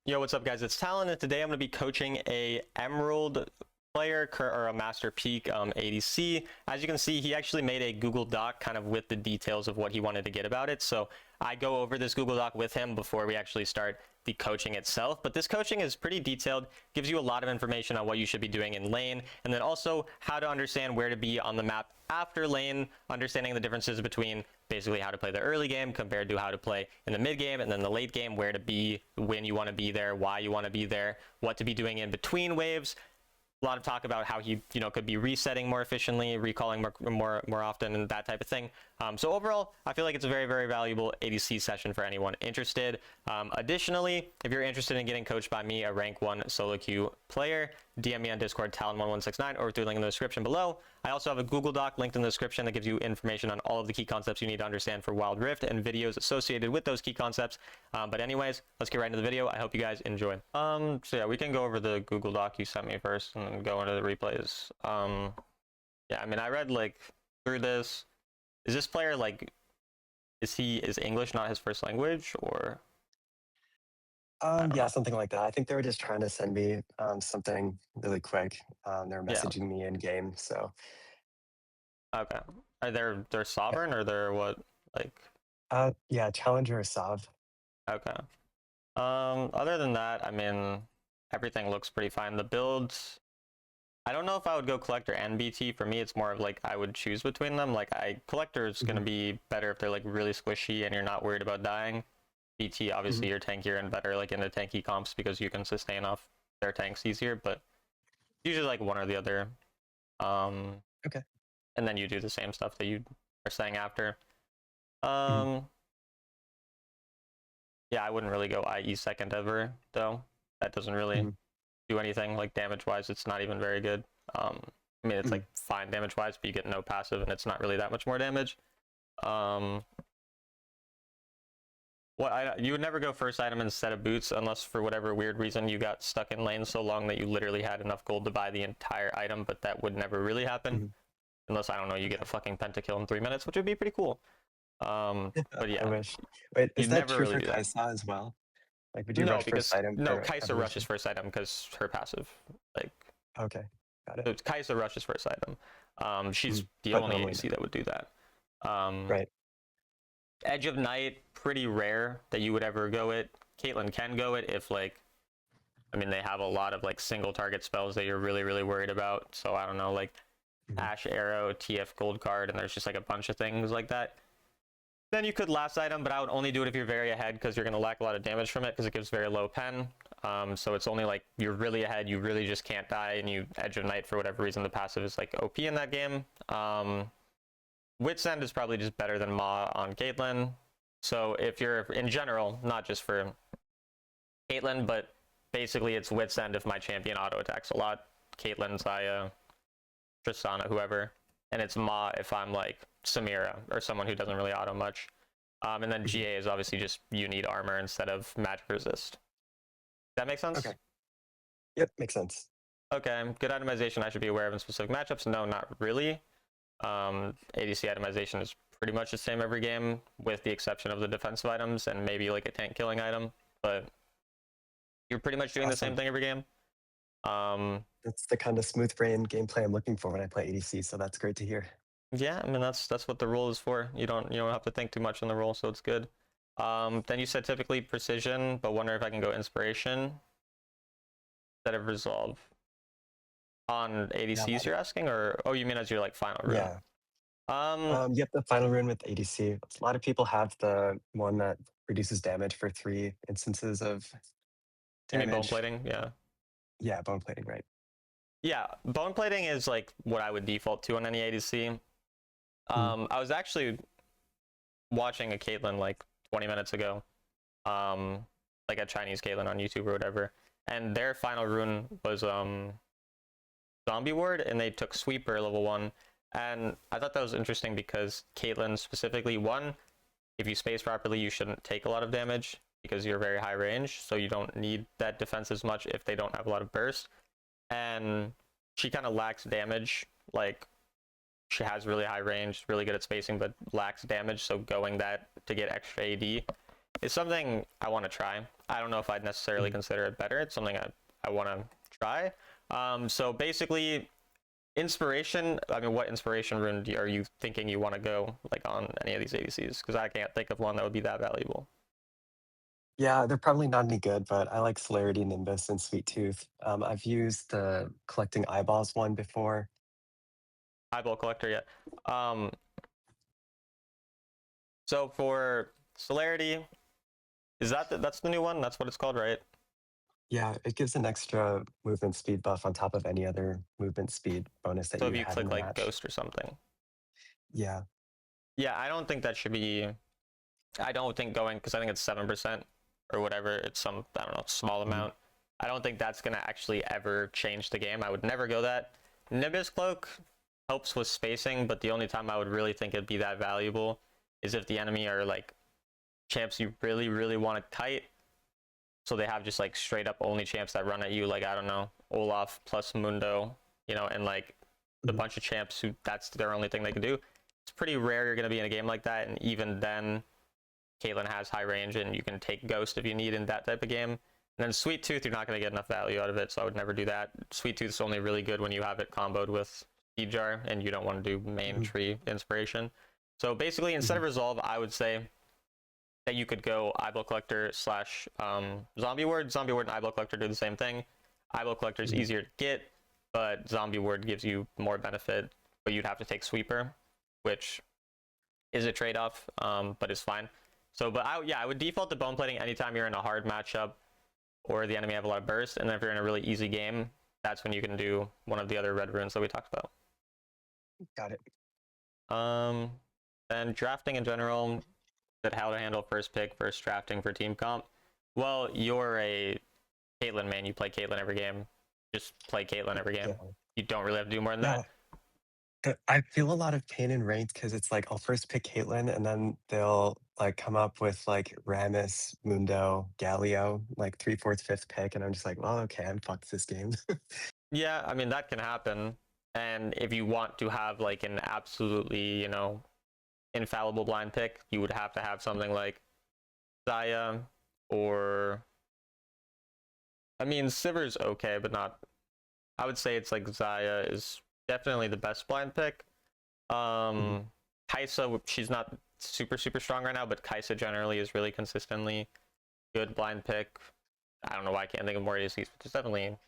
Yo, what's up, guys? It's Talon, and today I'm going to be coaching a Emerald player or a Master Peak ADC. As you can see, he actually made a Google Doc kind of with the details of what he wanted to get about it. So I go over this Google Doc with him before we actually start the coaching itself. But this coaching is pretty detailed, gives you a lot of information on what you should be doing in lane, and then also how to understand where to be on the map after lane, understanding the differences between basically how to play the early game compared to how to play in the mid game and then the late game, where to be, when you want to be there, why you want to be there, what to be doing in between waves. A lot of talk about how he, could be resetting more efficiently, recalling more often, and that type of thing. So overall, I feel like it's a very, very valuable ADC session for anyone interested. Additionally, if you're interested in getting coached by me, a rank 1 solo queue player, DM me on Discord, Talon1169, or through the link in the description below. I also have a Google Doc linked in the description that gives you information on all of the key concepts you need to understand for Wild Rift and videos associated with those key concepts. But anyways, let's get right into the video. I hope you guys enjoy. So yeah, we can go over the Google Doc you sent me first and then go into the replays. Yeah, I mean, I read through this. Is this player is English not his first language, or? Yeah, something like that. I think they were just trying to send me something really quick. They're messaging me in game, so. Okay. Are they're sovereign, or they're what, Yeah, challenger or sov. Okay. Other than that, I mean, everything looks pretty fine. The builds, I don't know if I would go collector and BT. For me, it's more of I would choose between them. Collector is gonna be better if they're really squishy and you're not worried about dying. BT, obviously, you're tankier and better in the tanky comps because you can sustain off their tanks easier, but usually one or the other. Okay. And then you do the same stuff that you are saying after. Yeah, I wouldn't really go IE second ever, though. That doesn't really do anything damage-wise. It's not even very good. I mean, it's fine damage-wise, but you get no passive, and it's not really that much more damage. You would never go first item instead of boots unless for whatever weird reason you got stuck in lane so long that you literally had enough gold to buy the entire item, but that would never really happen. Unless, I don't know, you get a fucking pentakill in 3 minutes, which would be pretty cool. But yeah. I wish. Wait, is that true for Kaisa as well? Would you rush first item? No, Kaisa rushes first item because her passive. Okay, got it. So Kaisa rushes first item. She's the only ADC that would do that. Right. Edge of Night, pretty rare that you would ever go it. Caitlyn can go it if I mean, they have a lot of single target spells that you're really, really worried about. So I don't know, Ash Arrow, TF Gold Card, and there's just a bunch of things like that. Then you could last item, but I would only do it if you're very ahead because you're going to lack a lot of damage from it because it gives very low pen. So it's only you're really ahead, you really just can't die, and you Edge of Night for whatever reason. The passive is OP in that game. Wit's End is probably just better than Ma on Caitlyn. So if you're, in general, not just for Caitlyn, but basically it's Wit's End if my champion auto attacks a lot. Caitlyn, Zaya, Tristana, whoever. And it's Ma if I'm Samira or someone who doesn't really auto much. And then GA is obviously just you need armor instead of magic resist. Does that make sense? Okay. Yep, makes sense. Okay, good itemization I should be aware of in specific matchups? No, not really. ADC itemization is pretty much the same every game, with the exception of the defensive items and maybe a tank killing item, but you're pretty much doing the same thing every game. That's the kind of smooth brain gameplay I'm looking for when I play ADC, so that's great to hear. Yeah, I mean that's what the rule is for. You don't have to think too much on the rule, so it's good. Then you said typically precision, but wonder if I can go inspiration instead of resolve. On ADCs, you're asking, or you mean as your final rune? Yeah. Yep, the final rune with ADC. A lot of people have the one that reduces damage for 3 instances of damage. You mean bone plating? Yeah. Yeah, bone plating, right? Yeah, bone plating is what I would default to on any ADC. I was actually watching a Caitlyn 20 minutes ago, a Chinese Caitlyn on YouTube or whatever, and their final rune was Zombie Ward, and they took Sweeper level 1, and I thought that was interesting because Caitlyn specifically, one, if you space properly, you shouldn't take a lot of damage because you're very high range, so you don't need that defense as much if they don't have a lot of burst, and she kind of lacks damage. She has really high range, really good at spacing, but lacks damage, so going that to get extra AD It's something I want to try. I don't know if I'd necessarily Mm. consider it better. It's something I want to try. So basically, inspiration. I mean, what inspiration rune are you thinking you want to go like on any of these ADCs? Because I can't think of one that would be that valuable. Yeah, they're probably not any good, but I like Celerity, Nimbus, and Sweet Tooth. I've used the collecting eyeballs one before. Eyeball collector, yeah. Um, so for celerity, is that's the new one? That's what it's called, right? Yeah, it gives an extra movement speed buff on top of any other movement speed bonus that So you if would you have in click the like match. ghost or something. Yeah. Yeah, I don't think that should be. I don't think going because I think it's 7% or whatever. It's some I don't know small Mm. amount. I don't think that's gonna actually ever change the game. I would never go that. Nimbus cloak helps with spacing, but the only time I would really think it'd be that valuable is if the enemy are like champs you really want to kite. So they have just like straight up only champs that run at you, like I don't know, Olaf plus Mundo, and like a Mhm. bunch of champs who that's their only thing they can do. It's pretty rare you're gonna be in a game like that, and even then, Caitlyn has high range and you can take Ghost if you need in that type of game. And then Sweet Tooth, you're not gonna get enough value out of it, so I would never do that. Sweet Tooth's only really good when you have it comboed with Speed Jar and you don't want to do main Mhm. tree inspiration. So basically, instead Mhm. of Resolve, I would say that you could go Eyeball Collector slash Zombie Word. Zombie Word and Eyeball Collector do the same thing. Eyeball Collector is Mhm. easier to get, but Zombie Word gives you more benefit, but you'd have to take Sweeper, which is a trade off, but it's fine. So, but I would default to bone plating anytime you're in a hard matchup or the enemy have a lot of burst, and then if you're in a really easy game, that's when you can do one of the other red runes that we talked about. Got it. Um, and drafting in general, that how to handle first pick versus drafting for team comp. Well, you're a Caitlyn main. You play Caitlyn every game. Just play Caitlyn every game. Yeah. You don't really have to do more than Yeah. that. I feel a lot of pain in ranked because it's like I'll first pick Caitlyn and then they'll like come up with like Rammus, Mundo, Galio, like 3, 4th, 5th pick, and I'm just like, well, okay, I'm fucked this game. Yeah, I mean that can happen. And if you want to have like an absolutely, infallible blind pick, you would have to have something like Zaya or I mean Sivir's okay, but not I would say it's like Zaya is definitely the best blind pick. Mhm. Kaisa, she's not super strong right now, but Kaisa generally is really consistently good blind pick. I don't know why I can't think of more ADCs, but there's definitely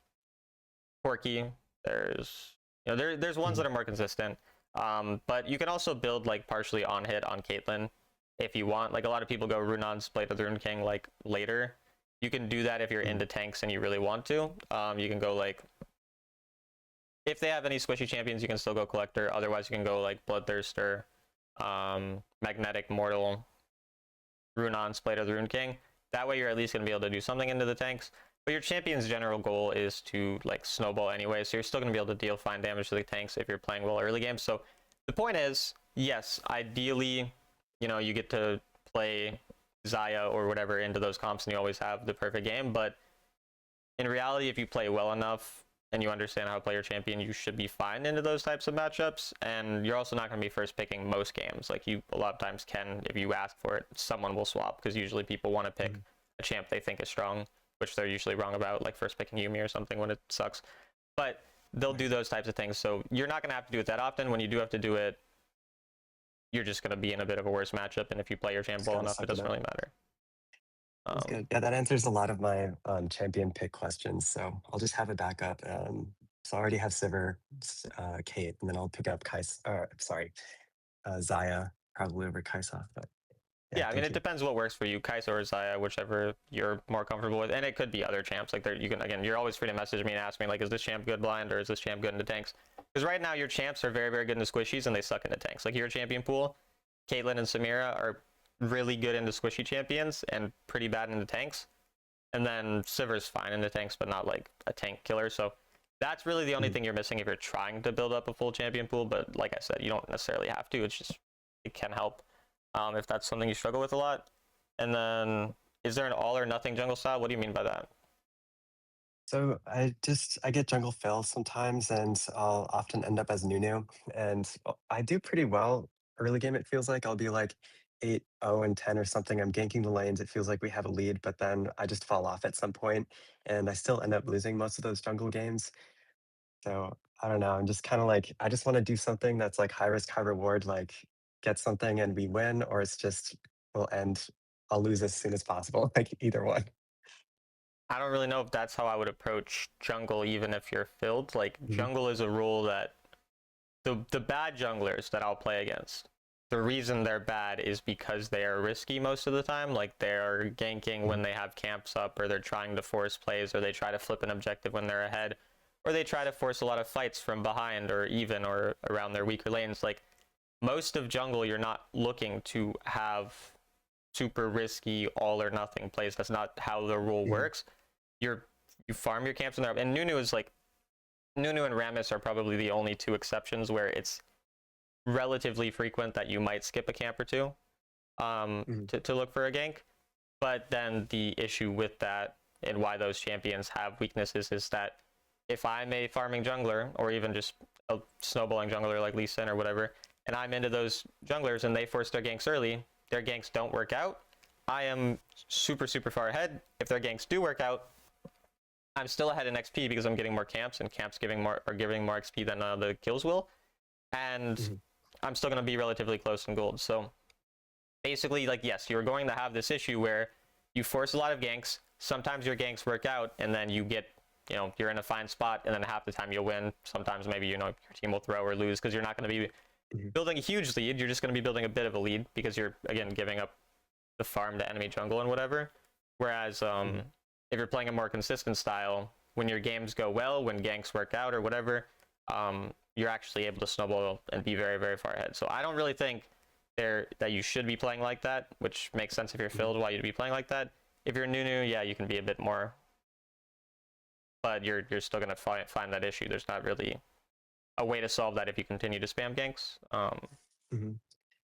Quirky. There's there's ones Mhm. that are more consistent. But you can also build like partially on hit on Caitlyn if you want. Like a lot of people go Runon's Blade of the Rune King like later. You can do that if you're Mhm. into tanks and you really want to. You can go like if they have any squishy champions, you can still go Collector. Otherwise, you can go like Bloodthirster, Magnetic Mortal, Runon's Blade of the Rune King. That way, you're at least going to be able to do something into the tanks. But your champion's general goal is to like snowball anyway, so you're still going to be able to deal fine damage to the tanks if you're playing well early game. So the point is, yes, ideally, you get to play Zaya or whatever into those comps, and you always have the perfect game. But in reality, if you play well enough and you understand how to play your champion, you should be fine into those types of matchups. And you're also not going to be first picking most games. Like you a lot of times can, if you ask for it, someone will swap because usually people want to pick Mhm. a champ they think is strong, which they're usually wrong about, like first picking Yumi or something when it sucks. But they'll do Right. those types of things. So you're not going to have to do it that often. When you do have to do it, you're just going to be in a bit of a worse matchup. And if you play your champ Just well gotta enough, it suck it doesn't up. really matter. That's Um, good. Yeah, that answers a lot of my champion pick questions. So I'll just have a backup. So I already have Sivir, Kate, and then I'll pick up Zaya, probably over Kaisa. But yeah, Yeah, I mean, thank it you. depends what works for you, Kai'Sa or Zaya, whichever you're more comfortable with, and it could be other champs. Like, you can again, you're always free to message me and ask me like, is this champ good blind or is this champ good into tanks? Because right now your champs are very good into squishies and they suck into tanks. Like your champion pool, Caitlyn and Samira are really good into squishy champions and pretty bad into tanks, and then Sivir's fine into tanks, but not like a tank killer. So that's really the only Mhm. thing you're missing if you're trying to build up a full champion pool. But like I said, you don't necessarily have to. It's just it can help if that's something you struggle with a lot. And then, is there an all or nothing jungle style? What do you mean by that? So I get jungle fails sometimes, and I'll often end up as Nunu, and I do pretty well early game. It feels like I'll be like 8-0-10 or something. I'm ganking the lanes. It feels like we have a lead, but then I just fall off at some point, and I still end up losing most of those jungle games. So I don't know. I'm just kind of like, I just want to do something that's like high risk, high reward, like get something and we win, or it's just will end. I'll lose as soon as possible. Like either one. I don't really know if that's how I would approach jungle, even if you're filled. Like Mhm. jungle is a rule that the bad junglers that I'll play against, the reason they're bad is because they are risky most of the time. Like they're ganking when Mhm. they have camps up, or they're trying to force plays, or they try to flip an objective when they're ahead, or they try to force a lot of fights from behind or even or around their weaker lanes. Like most of jungle, you're not looking to have super risky all or nothing plays. That's not how the rule Mhm. works. You farm your camps in there, and Nunu is like Nunu and Rammus are probably the only two exceptions where it's relatively frequent that you might skip a camp or two Mhm. to look for a gank. But then the issue with that and why those champions have weaknesses is that if I'm a farming jungler or even just a snowballing jungler like Lee Sin or whatever, and I'm into those junglers and they force their ganks early, their ganks don't work out. I am super, super far ahead. If their ganks do work out, I'm still ahead in XP because I'm getting more camps, and camps giving more XP than the kills will, and Mhm. I'm still going to be relatively close in gold. So basically, like, yes, you're going to have this issue where you force a lot of ganks. Sometimes your ganks work out, and then you get, you're in a fine spot, and then half the time you'll win. Sometimes maybe, your team will throw or lose because you're not going to be Mhm. building a huge lead. You're just going to be building a bit of a lead because you're, again, giving up the farm to enemy jungle and whatever. Whereas Mhm. if you're playing a more consistent style, when your games go well, when ganks work out or whatever, you're actually able to snowball and be very, very far ahead. So I don't really think that you should be playing like that, which makes sense if you're Mhm. filled, why you'd be playing like that. If you're new, yeah, you can be a bit more, but you're still gonna find that issue. There's not really a way to solve that if you continue to spam ganks. Mhm.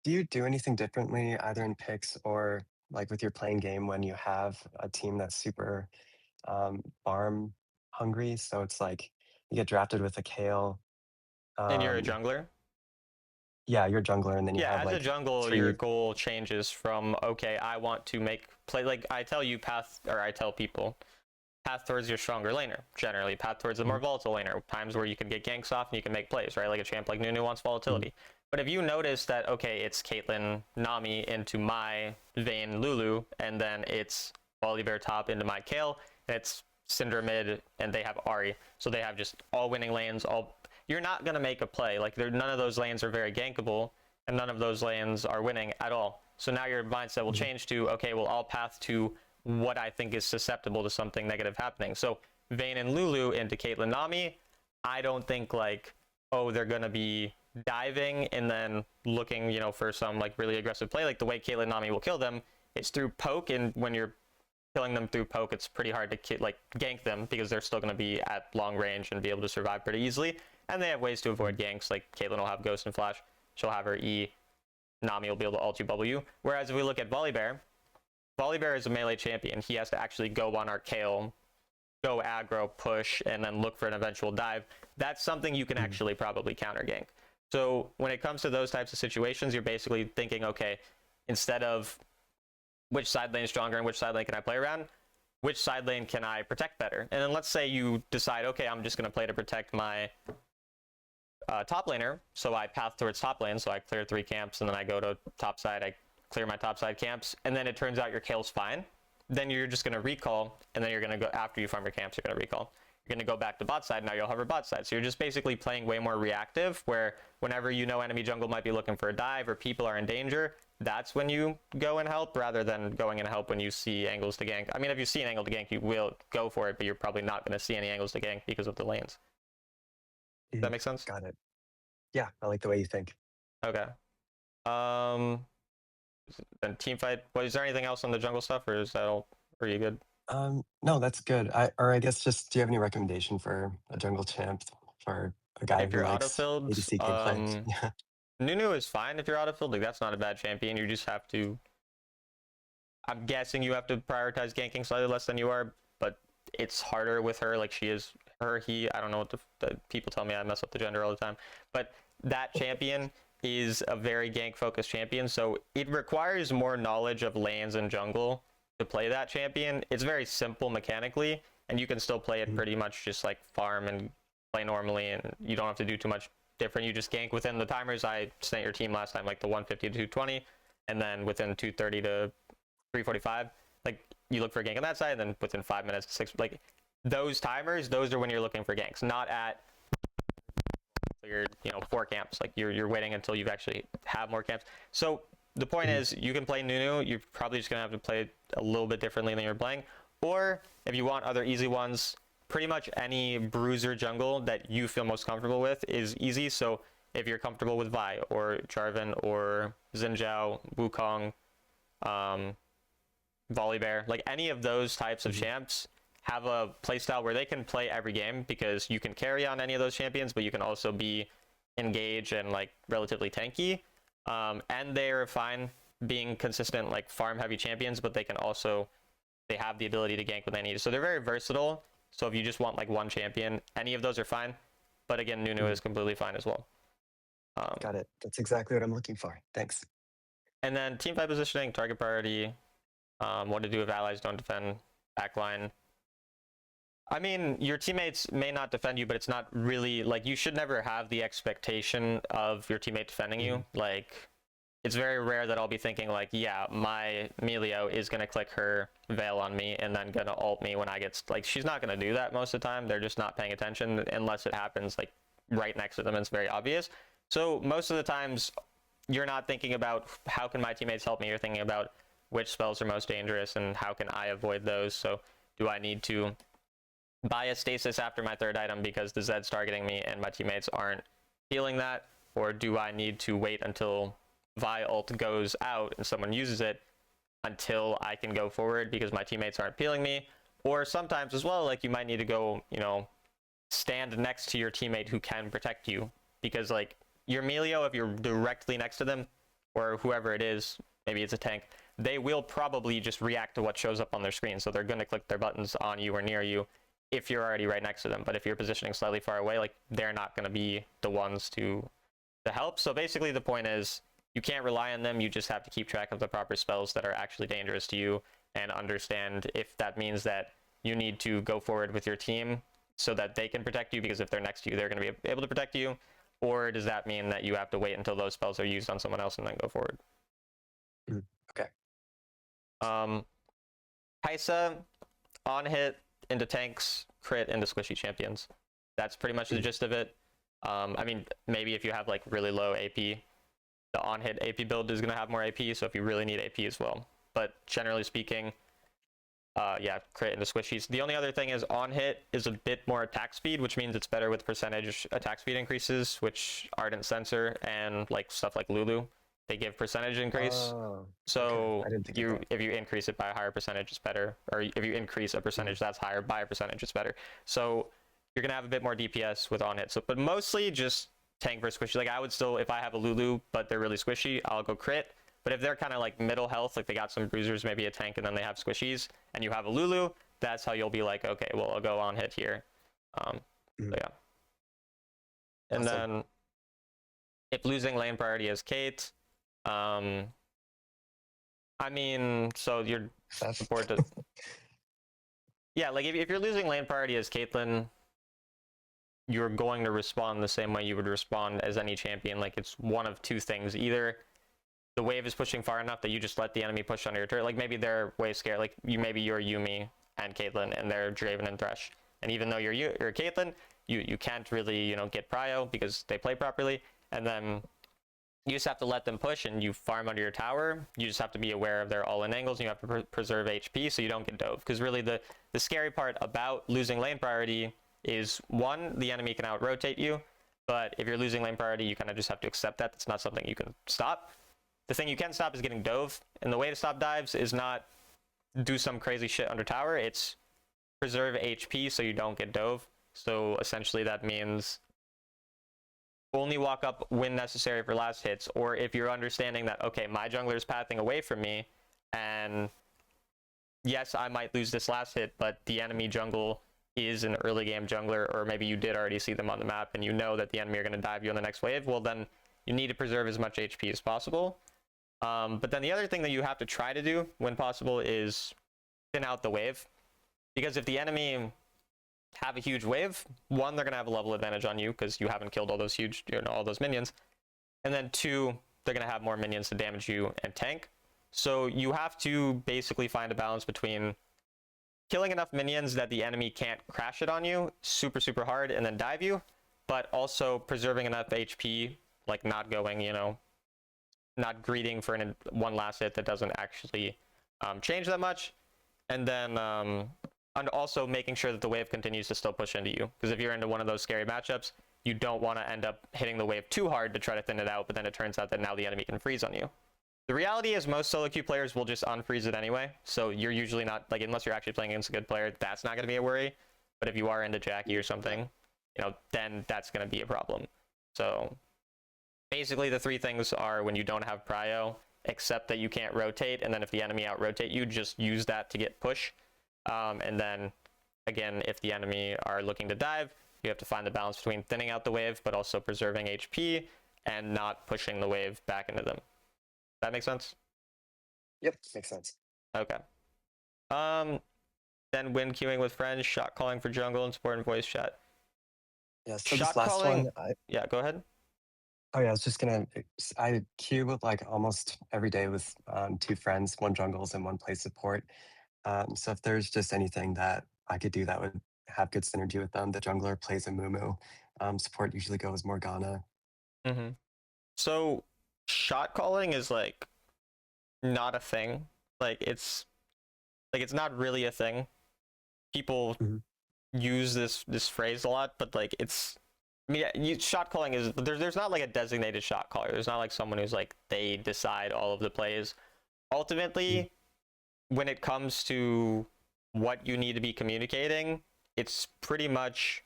Do you do anything differently either in picks or like with your playing game when you have a team that's super farm hungry? So it's like you get drafted with a Kale. And you're a Um, jungler. yeah, you're a jungler, and then you Yeah, have as a like jungle, your three. goal changes from, okay, I want to make play, like I tell you path, or I tell people path towards your stronger laner. Generally, path towards the more Mhm. volatile laner. Times where you can get ganks off and you can make plays, right? Like a champ like Nunu wants Mhm. volatility. But if you notice that, okay, it's Caitlyn Nami into my Vayne Lulu, and then it's Volibear top into my Kale, and it's Syndra mid, and they have Ahri. So they have just all winning lanes. You're not gonna make a play. Like none of those lanes are very gankable, and none of those lanes are winning at all. So now your mindset will Mhm. change to, okay, well, I'll path to what I think is susceptible to something negative happening. So Vayne and Lulu into Caitlyn Nami, I don't think like, oh, they're gonna be diving and then looking, for some like really aggressive play. Like the way Caitlyn Nami will kill them is through poke, and when you're killing them through poke, it's pretty hard to like gank them because they're still going to be at long range and be able to survive pretty easily. And they have ways to avoid Mhm. ganks. Like Caitlyn will have Ghost and Flash. She'll have her E. Nami will be able to ult you, bubble you. Whereas if we look at Volibear, Volibear is a melee champion. He has to actually go on our Kale, go aggro, push, and then look for an eventual dive. That's something you can Mhm. actually probably counter gank. So when it comes to those types of situations, you're basically thinking, okay, instead of which side lane is stronger and which side lane can I play around, which side lane can I protect better? And then let's say you decide, okay, I'm just going to play to protect my top laner. So I path towards top lane. So I clear 3 camps, and then I go to top side. I clear my top side camps, and then it turns out your Kale's fine. Then you're just going to recall, and then you're going to go after you farm your camps. You're going to recall. You're going to go back to bot side. Now you'll hover bot side. So you're just basically playing way more reactive, where whenever enemy jungle might be looking for a dive or people are in danger, that's when you go and help, rather than going and help when you see angles to gank. I mean, if you see an angle to gank, you will go for it, but you're probably not going to see any angles to gank because of the lanes. Does that Mhm. make sense? Got it. Yeah, I like the way you think. Okay. Um, then team fight. Well, is there anything else on the jungle stuff, or is that all? Are you good? No, that's good. I guess just do you have any recommendation for a jungle champ for a guy If who you're likes autofilled, ADC gameplay? Yeah. Nunu is fine if you're autofilled. Like that's not a bad champion. You just have to. I'm guessing you have to prioritize ganking slightly less than you are, but it's harder with her. Like she is her, he. I don't know what the people tell me. I mess up the gender all the time, but that champion is a very gank focused champion, so it requires more knowledge of lanes and jungle to play that champion. It's very simple mechanically, and you can still play it pretty much just like farm and play normally, and you don't have to do too much different. You just gank within the timers. I sent your team last time like the 150 to 220, and then within 230 to 345, like you look for a gank on that side, and then within 5 minutes, like those timers, those are when you're looking for ganks, not at your 4 camps. Like you're waiting until you've actually have more camps. So the point is, you can play Nunu. You're probably just gonna have to play a little bit differently than you're playing, or if you want other easy ones, pretty much any bruiser jungle that you feel most comfortable with is easy. So if you're comfortable with Vi or Jarvan or Xin Zhao, Wukong, Volibear, like any of those types of champs have a playstyle where they can play every game, because you can carry on any of those champions, but you can also be engaged and like relatively tanky. And they're fine being consistent like farm heavy champions, but they have the ability to gank when they need. So they're very versatile. So if you just want like one champion, any of those are fine. But again, Nunu is completely fine as well. Got it. That's exactly what I'm looking for. Thanks. And then team fight positioning, target priority, what to do if allies don't defend, backline. I mean, your teammates may not defend you, but it's not really like, you should never have the expectation of your teammate defending you. Like, it's very rare that I'll be thinking like, yeah, my Melio is going to click her veil on me and then going to ult me when I get, like, she's not going to do that most of the time. They're just not paying attention unless it happens like right next to them. It's very obvious. So most of the times you're not thinking about how can my teammates help me. You're thinking about which spells are most dangerous and how can I avoid those. So do I need to buy a stasis after my 3rd item because the Zed's targeting me and my teammates aren't feeling that? Or do I need to wait until Vi ult goes out and someone uses it until I can go forward because my teammates aren't peeling me? Or sometimes as well, like you might need to go, stand next to your teammate who can protect you, because like your Melio, if you're directly next to them or whoever it is, maybe it's a tank, they will probably just react to what shows up on their screen. So they're going to click their buttons on you or near you if you're already right next to them. But if you're positioning slightly far away, like they're not going to be the ones to help. So basically the point is, you can't rely on them. You just have to keep track of the proper spells that are actually dangerous to you and understand if that means that you need to go forward with your team so that they can protect you, because if they're next to you, they're going to be able to protect you. Or does that mean that you have to wait until those spells are used on someone else and then go forward? Okay. Kaisa, on hit into tanks, crit into squishy champions. That's pretty much the gist of it. I mean, maybe if you have like really low AP, the on-hit AP build is going to have more AP, so if you really need AP as well. But generally speaking, yeah, crit into squishies. The only other thing is on-hit is a bit more attack speed, which means it's better with percentage attack speed increases, which Ardent Sensor and like stuff like Lulu, they give percentage increase. Oh, so okay. I didn't think of that. if you increase it by a higher percentage, it's better. Or if you increase a percentage that's higher by a percentage, it's better. So you're going to have a bit more DPS with on-hit. So, but mostly just tank versus squishy. Like I would still, if I have a Lulu but they're really squishy, I'll go crit. But if they're kind of like middle health, like they got some bruisers, maybe a tank, and then they have squishies, and you have a Lulu, that's how you'll be like, okay, well, I'll go on hit here. So yeah. And then if losing lane priority is Kate, I mean, so your support does. Yeah, like if you're losing lane priority as Caitlyn, you're going to respond the same way you would respond as any champion. Like it's one of two things. Either the wave is pushing far enough that you just let the enemy push under your turret. Like maybe they're wave scared. Like maybe you're Yuumi and Caitlyn and they're Draven and Thresh. And even though you're Caitlyn, you can't really, get prio because they play properly. And then you just have to let them push and you farm under your tower. You just have to be aware of their all-in angles and you have to preserve HP so you don't get dove. Because really the scary part about losing lane priority is, one, the enemy can out-rotate you. But if you're losing lane priority, you kind of just have to accept that. That's not something you can stop. The thing you can stop is getting dove. And the way to stop dives is not do some crazy shit under tower. It's preserve HP so you don't get dove. So essentially that means only walk up when necessary for last hits, or if you're understanding that, okay, my jungler is pathing away from me, and yes, I might lose this last hit, but the enemy jungle is an early game jungler, or maybe you did already see them on the map, and you know that the enemy are going to dive you on the next wave, well then you need to preserve as much HP as possible. But then the other thing that you have to try to do when possible is thin out the wave. Because if the enemy have a huge wave, one, they're going to have a level advantage on you because you haven't killed all those huge, all those minions. And then two, they're going to have more minions to damage you and tank. So you have to basically find a balance between killing enough minions that the enemy can't crash it on you super, super hard and then dive you, but also preserving enough HP, like not going, not greeting for one last hit that doesn't actually change that much. And then and also making sure that the wave continues to still push into you. Because if you're into one of those scary matchups, you don't want to end up hitting the wave too hard to try to thin it out, but then it turns out that now the enemy can freeze on you. The reality is most solo queue players will just unfreeze it anyway, so you're usually not, like, unless you're actually playing against a good player, that's not going to be a worry. But if you are into Jackie or something, then that's going to be a problem. So basically the three things are when you don't have prio, accept that you can't rotate, and then if the enemy out-rotate you, just use that to get push. And then, again, if the enemy are looking to dive, you have to find the balance between thinning out the wave, but also preserving HP and not pushing the wave back into them. That make sense? Yep, makes sense. Okay. Then when queuing with friends, shot calling for jungle and support and voice chat. Yeah, so Shot this last calling. one, Yeah, go ahead. oh yeah, I was just gonna, I queue with like almost every day with 2 friends, one jungles and one play support. So if there's just anything that I could do that would have good synergy with them, the jungler plays a Mumu. Support usually goes Morgana. Mm-hmm. So shot calling is like not a thing. It's not really a thing. People use this phrase a lot, but like it's, I mean, shot calling is there's not like a designated shot caller. There's not like someone who's like they decide all of the plays. Ultimately, when it comes to what you need to be communicating, it's pretty much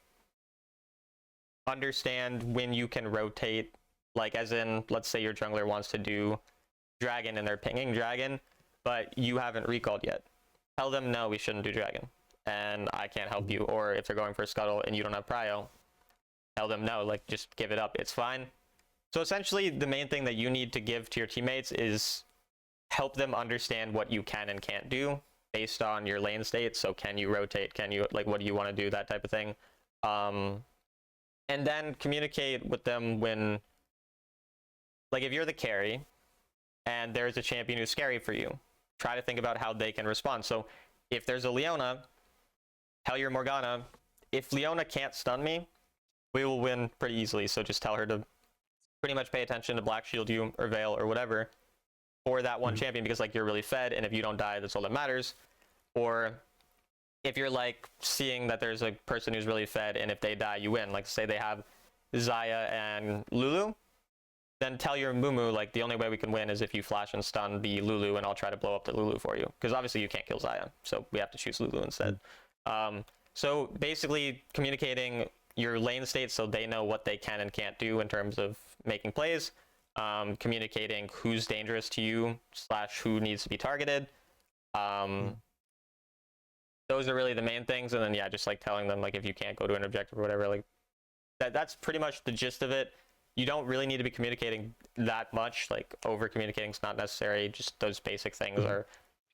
understand when you can rotate. Like, as in, let's say your jungler wants to do dragon and they're pinging dragon, but you haven't recalled yet. Tell them, no, we shouldn't do dragon, and I can't help you. Or if they're going for scuttle and you don't have prio, tell them, no, like, just give it up. It's fine. So essentially, the main thing that you need to give to your teammates is help them understand what you can and can't do based on your lane state. So can you rotate? Can you, like, what do you want to do? That type of thing. And then communicate with them when, like, if you're the carry and there's a champion who's scary for you, try to think about how they can respond. So if there's a Leona, tell your Morgana, if Leona can't stun me, we will win pretty easily. So just tell her to pretty much pay attention to Black Shield you or Veil or whatever for that one champion, because like you're really fed, and if you don't die, that's all that matters. Or if you're like seeing that there's a person who's really fed, and if they die, you win. Like, say they have Xayah and Lulu, then tell your Mumu, like, the only way we can win is if you flash and stun the Lulu, and I'll try to blow up the Lulu for you. Because obviously you can't kill Xayah, so we have to choose Lulu instead. So basically communicating your lane state so they know what they can and can't do in terms of making plays. Communicating who's dangerous to you / who needs to be targeted. Those are really the main things. And then, yeah, just like telling them, like, if you can't go to an objective or whatever, like that's pretty much the gist of it. You don't really need to be communicating that much. Like, over communicating is not necessary. Just those basic things are,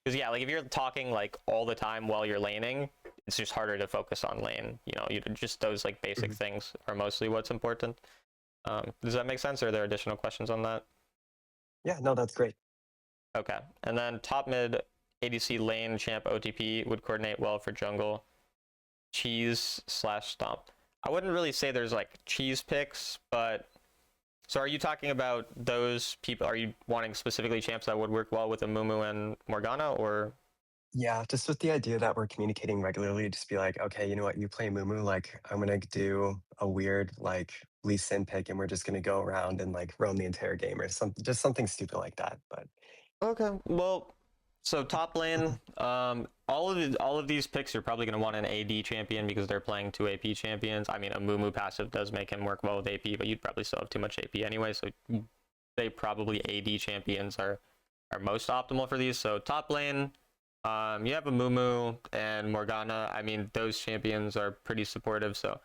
because yeah, like if you're talking like all the time while you're laning, it's just harder to focus on lane. You just those like basic things are mostly what's important. Does that make sense? Or are there additional questions on that? Yeah, no, that's great. Okay. And then top mid ADC lane champ OTP would coordinate well for jungle. Cheese / stomp. I wouldn't really say there's like cheese picks, but so are you talking about those people? Are you wanting specifically champs that would work well with a Mumu and Morgana, or? Yeah, just with the idea that we're communicating regularly, just be like, okay, you know what, you play Mumu, like I'm gonna do a weird like Lee Sin pick, and we're just gonna go around and like roam the entire game or something, just something stupid like that. But Okay, well, so top lane, all of these picks are probably going to want an AD champion because they're playing 2 AP champions. I mean, a Mumu passive does make him work well with AP, but you'd probably still have too much AP anyway, so they probably AD champions are most optimal for these. So top lane, you have a Mumu and Morgana. I mean, those champions are pretty supportive, so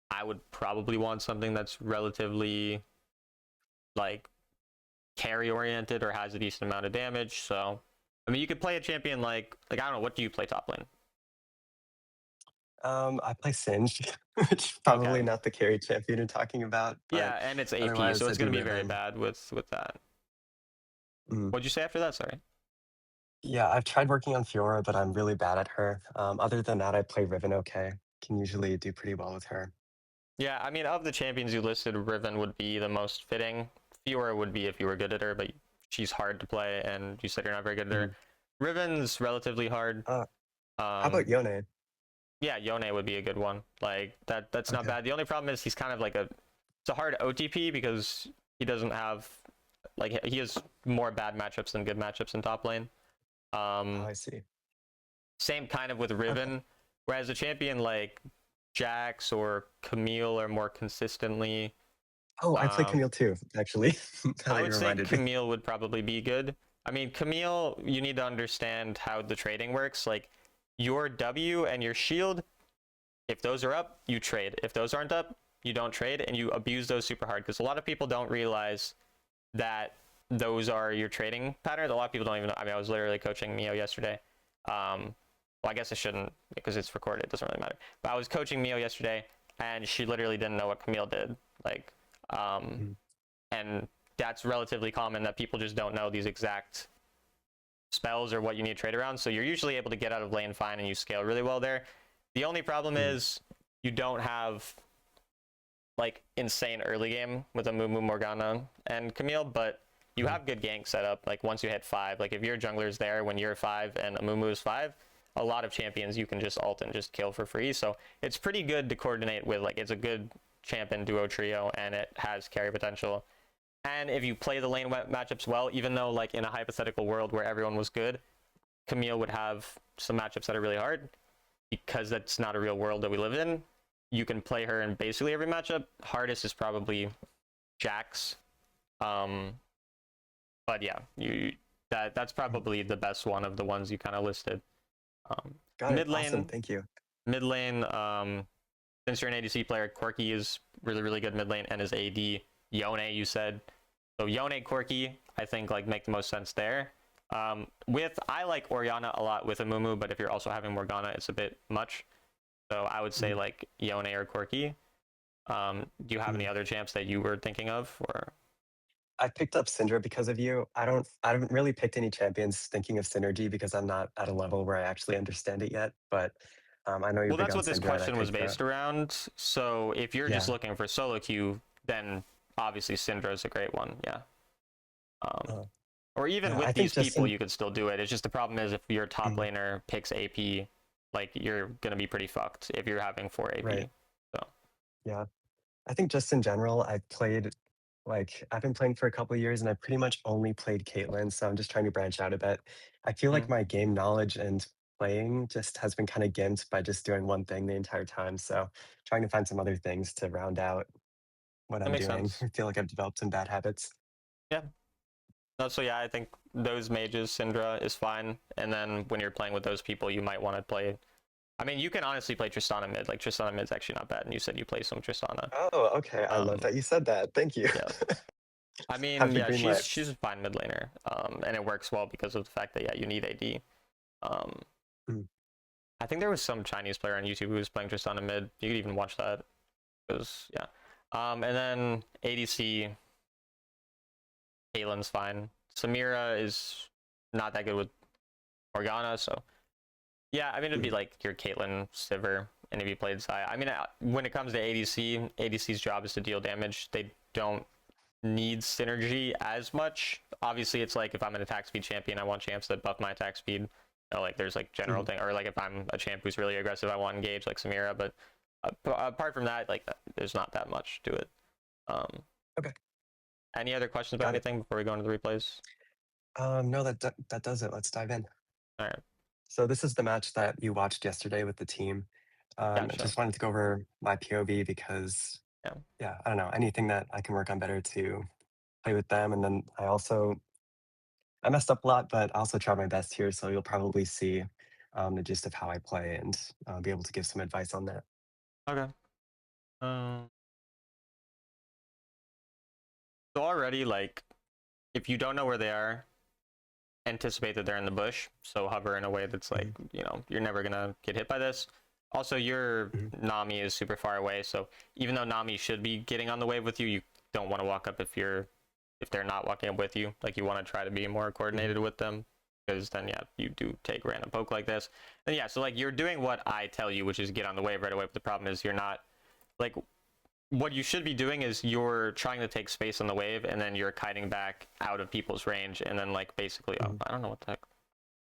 I would probably want something that's relatively like carry oriented or has a decent amount of damage. So I mean, you could play a champion like I don't know, what do you play top lane? I play Singed, which is Okay. probably not the carry champion you're talking about, Yeah, but and it's AP, so otherwise I it's do going to be very Riven. bad with that. Mm. What'd you say after that? Sorry. Yeah, I've tried working on Fiora, but I'm really bad at her. Other than that, I play Riven okay. Can usually do pretty well with her. Yeah, I mean, of the champions you listed, Riven would be the most fitting. Fiora would be if you were good at her, but she's hard to play, and you said you're not very good at her. Mm. Riven's relatively hard. Uh, how Um, about Yone? yeah, Yone would be a good one. Like that's not Okay. bad. The only problem is he's kind of like it's a hard OTP because he doesn't have like he has more bad matchups than good matchups in top lane. Oh, Um, I see. Same kind of with Okay. Riven, whereas a champion like Jax or Camille are more consistently. Oh, I play Um, Camille too, actually, now I that you would say reminded me. Camille would probably be good. I mean, Camille, you need to understand how the trading works. Like your W and your shield, if those are up, you trade. If those aren't up, you don't trade, and you abuse those super hard. Because a lot of people don't realize that those are your trading patterns. A lot of people don't even know. I mean, I was literally coaching Mio yesterday. Well, I guess I shouldn't because it's recorded. It doesn't really matter. But I was coaching Mio yesterday, and she literally didn't know what Camille did. Like, um, Mm. and that's relatively common that people just don't know these exact spells or what you need to trade around. So you're usually able to get out of lane fine and you scale really well there. The only problem Mm. is you don't have like insane early game with a Mumu Morgana and Camille, but you Mm. have good gank set up. Like once you hit 5, like if your jungler's there when you're 5 and a Mumu is 5, a lot of champions you can just ult and just kill for free. So it's pretty good to coordinate with. Like it's a good champion duo trio and it has carry potential. And if you play the lane matchups well, even though like in a hypothetical world where everyone was good, Camille would have some matchups that are really hard because that's not a real world that we live in. You can play her in basically every matchup. Hardest is probably Jax. Um, but yeah, that's Mm. probably the best one of the ones you kind of listed. Um, Got it. mid Awesome. lane, Thank you. mid lane. Since you're an ADC player, Quirky is really really good mid lane, and is AD. Yone, you said. So Yone, Quirky, I think like make the most sense there. With I like Orianna a lot with a Mumu, but if you're also having Morgana, it's a bit much. So I would say Mm. like Yone or Quirky. Do you have any Mm. other champs that you were thinking of, or? I picked up Syndra because of you. I haven't really picked any champions thinking of synergy because I'm not at a level where I actually understand it yet. But I know you're Well, big that's on what this Syndra, and I question was picked her based up. around. So if you're just Yeah. looking for solo queue, then obviously Syndra is a great one. Yeah. Um, Uh, or even yeah, I with think these people, Justin. you could still do it. It's just the problem is if your top Mm. laner picks AP, like you're gonna be pretty fucked if you're having 4 Right. AP. So Yeah. I think just in general, I've been playing for a couple of years and I pretty much only played Caitlyn, so I'm just trying to branch out a bit. I feel like mm, my game knowledge and playing just has been kind of gimped by just doing one thing the entire time. So trying to find some other things to round out what that I'm makes doing. sense. I feel like I've developed some bad habits. Yeah. No, so yeah, I think those mages, Syndra is fine. And then when you're playing with those people, you might want to play. I mean, you can honestly play Tristana mid. Like Tristana mid's actually not bad, and you said you play some Tristana. Oh, okay. I love Um, that you said that. Thank you. yeah. I Have mean, the yeah, green she's light. she's a fine mid laner, and it works well because of the fact that yeah, you need AD. Um, Mm. I think there was some Chinese player on YouTube who was playing Tristana mid. You could even watch that. Because yeah. And then ADC, Caitlyn's fine. Samira is not that good with Morgana, so yeah, I mean it'd be Mm. like your Caitlyn Sivir, and if you played Sai. I mean, when it comes to ADC, ADC's job is to deal damage. They don't need synergy as much. Obviously, it's like if I'm an attack speed champion, I want champs that buff my attack speed. Like there's like general Mm. thing, or like if I'm a champ who's really aggressive, I want engage like Samira. But apart from that, like there's not that much to it. Um, Okay, any other questions about got it. anything before we go into the replays? No, that does it. Let's dive in. All right, So this is the match that you watched yesterday with the team. I gotcha. just wanted to go over my POV because, Yeah. yeah, I don't know, anything that I can work on better to play with them. And then I messed up a lot, but I also tried my best here. So you'll probably see the gist of how I play and be able to give some advice on that. Okay. Um, So already, like, if you don't know where they are, anticipate that they're in the bush. So hover in a way that's like, you know, you're never gonna get hit by this. Also, your Nami is super far away, so even though Nami should be getting on the wave with you, you don't want to walk up if they're not walking up with you. Like, you want to try to be more coordinated with them, because then yeah, you do take random poke like this. And yeah, so like you're doing what I tell you, which is get on the wave right away. But the problem is you're not, like, what you should be doing is you're trying to take space on the wave, and then you're kiting back out of people's range, and then like basically, oh, I don't know what the heck,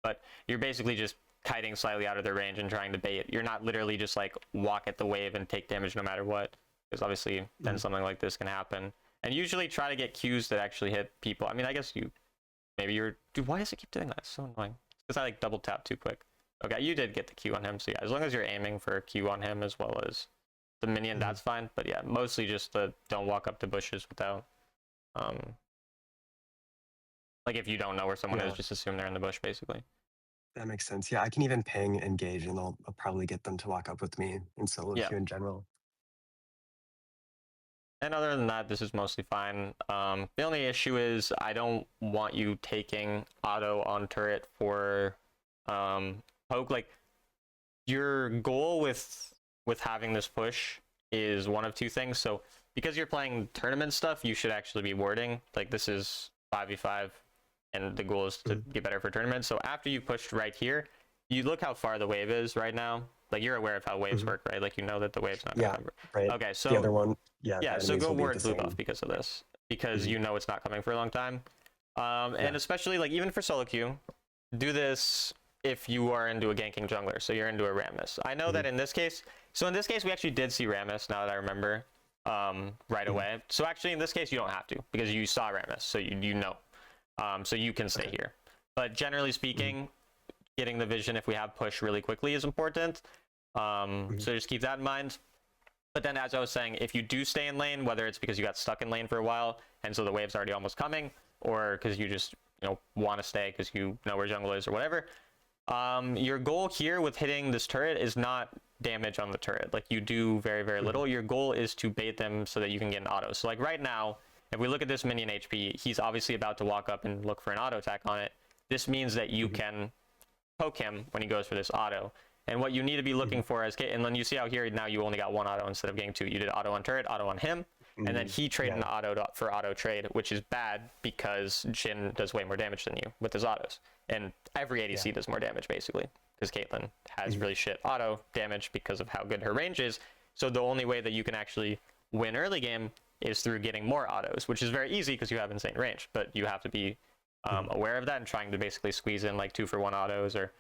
but you're basically just kiting slightly out of their range and trying to bait. You're not literally just like walk at the wave and take damage no matter what, because obviously then something like this can happen. And usually try to get Qs that actually hit people. I mean, I guess dude, why does it keep doing that? It's so annoying. Because I like double tap too quick. Okay, you did get the Q on him, so yeah, as long as you're aiming for a Q on him as well as the minion, that's fine. But yeah, mostly just the don't walk up to bushes without like, if you don't know where someone is, just assume they're in the bush basically. That makes sense. Yeah, I can even ping engage, and I'll probably get them to walk up with me in solo queue in general. And other than that, this is mostly fine. The only issue is I don't want you taking auto on turret for poke. Like, your goal with having this push is one of two things. So because you're playing tournament stuff, you should actually be warding. Like, this is 5v5, and the goal is to get better for tournaments. So after you pushed right here, you look how far the wave is right now. Like, you're aware of how waves work, right? Like, you know that the wave's not gonna come. Right. Okay, so the other one, so go ward blue buff because of this, because you know it's not coming for a long time. And especially like even for solo queue, do this if you are into a ganking jungler, so you're into a Rammus. I know that in this case, we actually did see Rammus, now that I remember, right away. So actually in this case you don't have to, because you saw Rammus, so you know. So you can stay here. But generally speaking, getting the vision if we have push really quickly is important. So just keep that in mind. But then, as I was saying, if you do stay in lane, whether it's because you got stuck in lane for a while and so the wave's already almost coming, or because you just want to stay because you know where jungle is or whatever, your goal here with hitting this turret is not damage on the turret. Like, you do very, very little. Your goal is to bait them so that you can get an auto. So like right now, if we look at this minion HP, he's obviously about to walk up and look for an auto attack on it. This means that you can poke him when he goes for this auto. And what you need to be looking for is, and then you see how here now you only got one auto instead of getting two. You did auto on turret, auto on him, and then he traded an auto for auto trade, which is bad because Jhin does way more damage than you with his autos. And every ADC does more damage basically, because Caitlyn has really shit auto damage because of how good her range is. So the only way that you can actually win early game is through getting more autos, which is very easy because you have insane range, but you have to be aware of that and trying to basically squeeze in like 2-for-1 autos or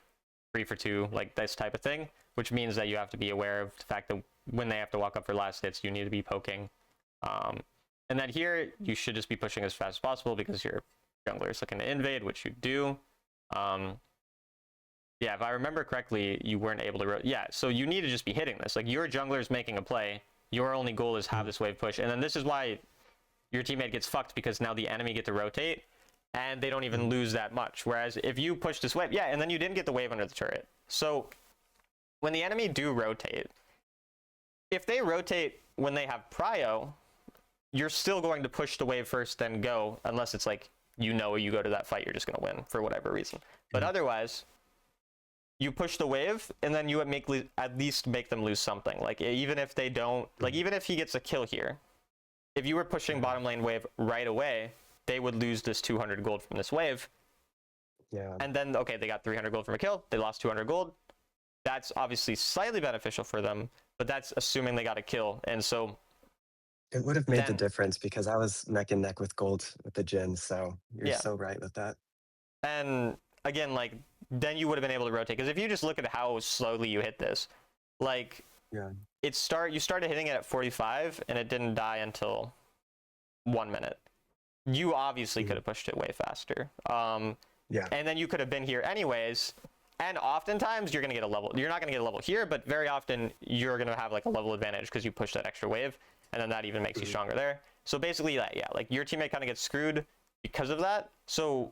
3-for-2, like this type of thing, which means that you have to be aware of the fact that when they have to walk up for last hits, you need to be poking. And then here, you should just be pushing as fast as possible because your jungler is looking to invade, which you do. Yeah, if I remember correctly, you weren't able to... so you need to just be hitting this. Like, your jungler is making a play. Your only goal is have this wave push. And then this is why your teammate gets fucked, because now the enemy get to rotate, and they don't even lose that much. Whereas if you push this wave, and then you didn't get the wave under the turret. So when the enemy do rotate, if they rotate when they have prio, you're still going to push the wave first, then go, unless it's like, you go to that fight, you're just going to win for whatever reason. But otherwise, you push the wave, and then you at least make them lose something. Like, even if they don't, like, even if he gets a kill here, if you were pushing bottom lane wave right away, they would lose this 200 gold from this wave. And then, okay, they got 300 gold from a kill. They lost 200 gold. That's obviously slightly beneficial for them, but that's assuming they got a kill. And so... it would have made the difference because I was neck and neck with gold with the Jhin, so you're so right with that. And again, like, then you would have been able to rotate. Because if you just look at how slowly you hit this, like, you started hitting it at 45, and it didn't die until 1 minute. You obviously could have pushed it way faster. And then you could have been here anyways. And oftentimes you're going to get a level. You're not going to get a level here, but very often you're going to have like a level advantage because you push that extra wave, and then that even makes you stronger there. So basically, like your teammate kind of gets screwed because of that. So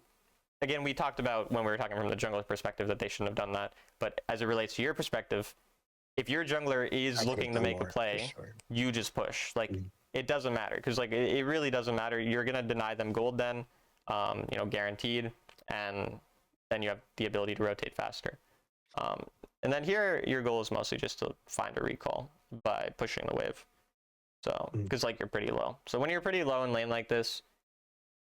again, we talked about when we were talking from the jungler perspective that they shouldn't have done that. But as it relates to your perspective, if your jungler is looking to make a play, you just push. Like, it doesn't matter, because like it really doesn't matter. You're gonna deny them gold then, you know, guaranteed, and then you have the ability to rotate faster. And then here, your goal is mostly just to find a recall by pushing the wave. So, because like you're pretty low. So when you're pretty low in lane like this,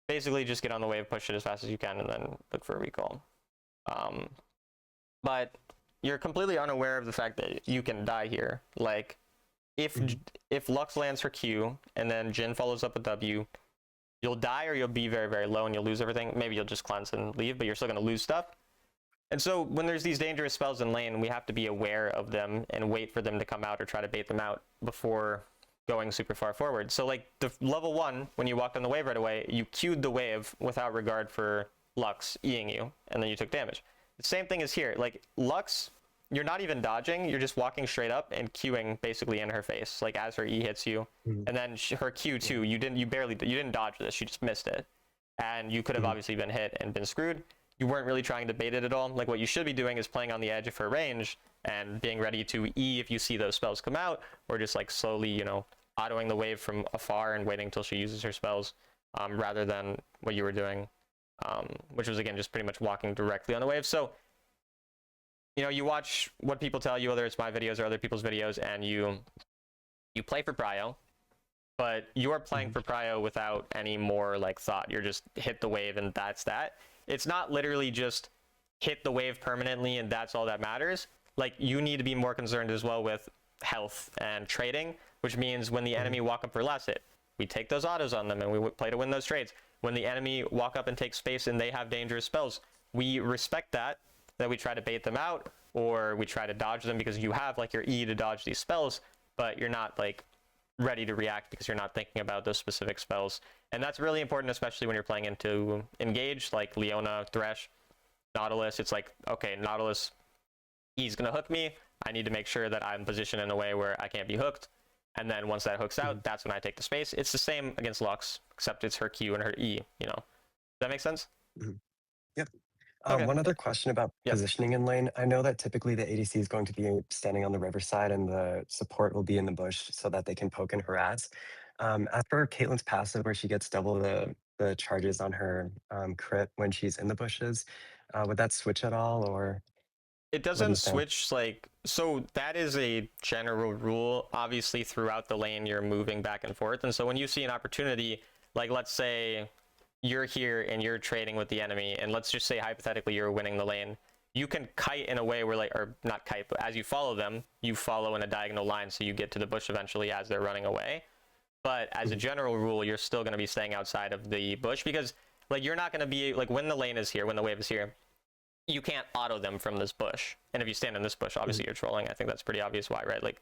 basically just get on the wave, push it as fast as you can, and then look for a recall. But you're completely unaware of the fact that you can die here. Like, if Lux lands her Q, and then Jhin follows up with W, you'll die or you'll be very, very low and you'll lose everything. Maybe you'll just cleanse and leave, but you're still going to lose stuff. And so when there's these dangerous spells in lane, we have to be aware of them and wait for them to come out or try to bait them out before going super far forward. So like the level 1, when you walked on the wave right away, you queued the wave without regard for Lux Eing you, and then you took damage. The same thing is here. Like Lux, you're not even dodging, you're just walking straight up and queuing basically in her face, like as her E hits you. And then her Q too, you didn't dodge this, you just missed it. And you could have obviously been hit and been screwed. You weren't really trying to bait it at all. Like what you should be doing is playing on the edge of her range and being ready to E if you see those spells come out, or just like slowly, you know, autoing the wave from afar and waiting until she uses her spells, rather than what you were doing, which was again just pretty much walking directly on the wave. So, you know, you watch what people tell you, whether it's my videos or other people's videos, and you play for prio, but you are playing for prio without any more like thought. You're just hit the wave and that's that. It's not literally just hit the wave permanently and that's all that matters. Like you need to be more concerned as well with health and trading, which means when the enemy walk up for last hit, we take those autos on them and we play to win those trades. When the enemy walk up and take space and they have dangerous spells, we respect that we try to bait them out, or we try to dodge them because you have like your E to dodge these spells, but you're not like ready to react because you're not thinking about those specific spells. And that's really important, especially when you're playing into engage, like Leona, Thresh, Nautilus. It's like, okay, Nautilus, he's gonna hook me. I need to make sure that I'm positioned in a way where I can't be hooked. And then once that hooks out, that's when I take the space. It's the same against Lux, except it's her Q and her E, you know. Does that make sense? Yep. Okay. One other question about Yep. positioning in lane. I know that typically the ADC is going to be standing on the riverside and the support will be in the bush so that they can poke and harass. As for Caitlyn's passive, where she gets double the charges on her crit when she's in the bushes, would that switch at all, or It what do doesn't you think? switch, like, so that is a general rule. Obviously throughout the lane you're moving back and forth, and so when you see an opportunity, like let's say you're here and you're trading with the enemy, and let's just say hypothetically you're winning the lane, you can kite in a way where, like, or not kite, but as you follow them, you follow in a diagonal line so you get to the bush eventually as they're running away. But as a general rule, you're still going to be staying outside of the bush, because like you're not going to be like, when the lane is here, when the wave is here, you can't auto them from this bush. And if you stand in this bush, obviously you're trolling. I think that's pretty obvious why, right? Like,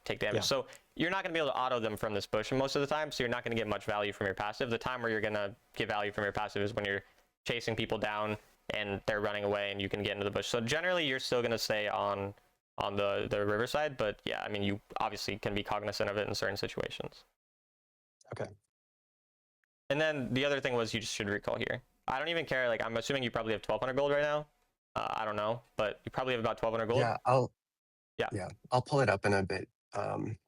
take damage. Yeah. So you're not going to be able to auto them from this bush most of the time, so you're not going to get much value from your passive. The time where you're going to get value from your passive is when you're chasing people down and they're running away and you can get into the bush. So generally you're still going to stay on the riverside, but yeah, I mean, you obviously can be cognizant of it in certain situations. Okay. And then the other thing was you just should recall here. I don't even care. Like, I'm assuming you probably have 1,200 gold right now. I don't know, but you probably have about 1,200 gold. Yeah, I'll pull it up in a bit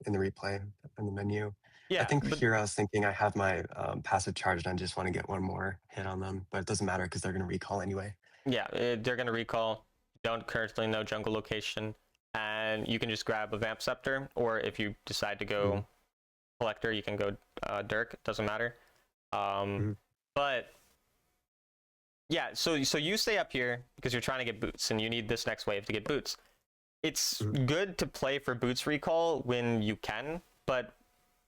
in the replay in the menu. I Yeah, think but here I was thinking I have my passive charged and I just want to get one more hit on them, but it doesn't matter because they're going to recall anyway. yeah, they're gonna recall. Don't currently know jungle location, and you can just grab a Vamp Scepter, or if you decide to go Collector, you can go Dirk. Doesn't matter. But yeah, so you stay up here because you're trying to get boots, and you need this next wave to get boots. It's good to play for boots recall when you can, but